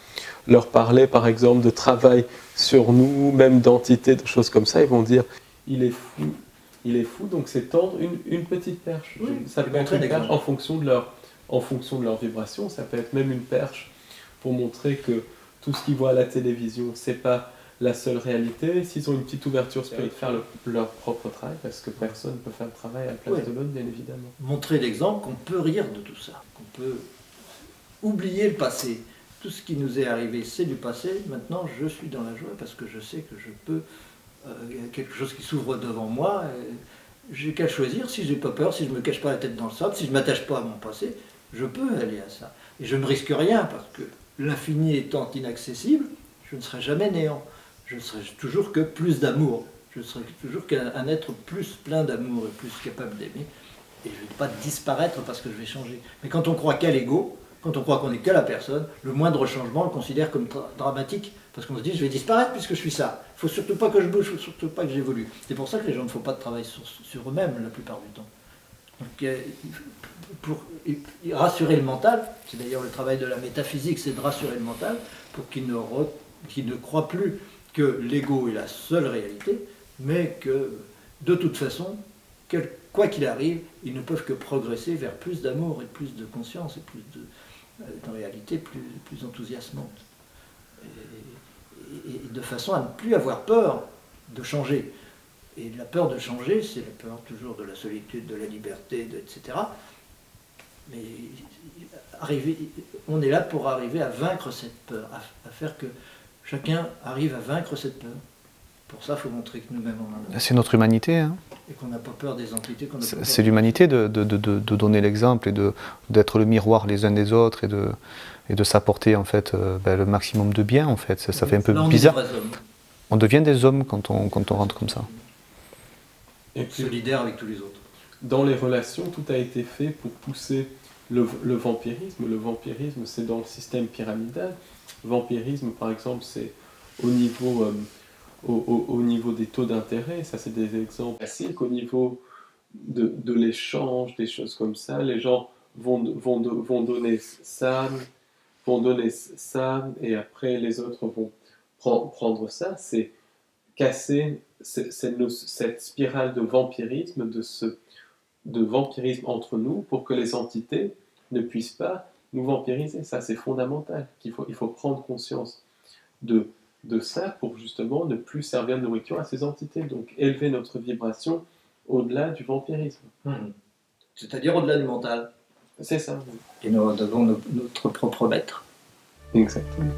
leur parler, par exemple, de travail sur nous, même d'entité, de choses comme ça, ils vont dire « il est fou », donc c'est tendre une petite perche. Oui, ça peut être une perche en fonction de leur vibration, ça peut être même une perche pour montrer que tout ce qu'ils voient à la télévision, c'est pas la seule réalité. S'ils ont une petite ouverture spirituelle, faire leur propre travail, parce que personne ne peut faire le travail à la place de l'autre, bien évidemment. Montrer l'exemple qu'on peut rire de tout ça, qu'on peut oublier le passé. Tout ce qui nous est arrivé, c'est du passé. Maintenant, je suis dans la joie parce que je sais que je peux... Il y a quelque chose qui s'ouvre devant moi. J'ai qu'à choisir. Si je n'ai pas peur, si je ne me cache pas la tête dans le sable, si je ne m'attache pas à mon passé, je peux aller à ça. Et je ne risque rien parce que l'infini étant inaccessible, je ne serai jamais néant. Je ne serai toujours que plus d'amour. Je serai toujours qu'un être plus plein d'amour et plus capable d'aimer. Et je ne vais pas disparaître parce que je vais changer. Mais quand on croit qu'à l'ego, quand on croit qu'on n'est que la personne, le moindre changement, on le considère comme dramatique. Parce qu'on se dit, je vais disparaître puisque je suis ça. Il ne faut surtout pas que je bouge, il ne faut surtout pas que j'évolue. C'est pour ça que les gens ne font pas de travail sur eux-mêmes la plupart du temps. Donc, pour rassurer le mental, c'est d'ailleurs le travail de la métaphysique, c'est de rassurer le mental pour qu'il ne croit plus que l'ego est la seule réalité, mais que de toute façon, quoi qu'il arrive, ils ne peuvent que progresser vers plus d'amour et plus de conscience et plus de réalité plus enthousiasmante. Et de façon à ne plus avoir peur de changer. Et la peur de changer, c'est la peur toujours de la solitude, de la liberté, etc. Mais on est là pour arriver à vaincre cette peur, à faire que chacun arrive à vaincre cette peur. Pour ça, il faut montrer que nous-mêmes on en a. C'est notre humanité. Hein. Et qu'on n'a pas peur des entités. C'est l'humanité de donner l'exemple et d'être le miroir les uns des autres et de s'apporter en fait le maximum de bien en fait. Ça fait un peu bizarre. On devient des hommes quand on rentre comme ça. Et puis, solidaire avec tous les autres. Dans les relations, tout a été fait pour pousser le vampirisme. Le vampirisme, c'est dans le système pyramidal. Le vampirisme, par exemple, c'est au niveau, au niveau des taux d'intérêt. Ça, c'est des exemples classiques. Au niveau de l'échange, des choses comme ça, les gens vont donner ça, et après les autres vont prendre ça. C'est casser cette spirale de vampirisme, de vampirisme entre nous, pour que les entités ne puissent pas nous vampiriser. Ça, c'est fondamental. Il faut prendre conscience de ça pour justement ne plus servir de nourriture à ces entités. Donc élever notre vibration au-delà du vampirisme. C'est-à-dire au-delà du mental. C'est ça. Et nous avons notre propre maître. Exactement.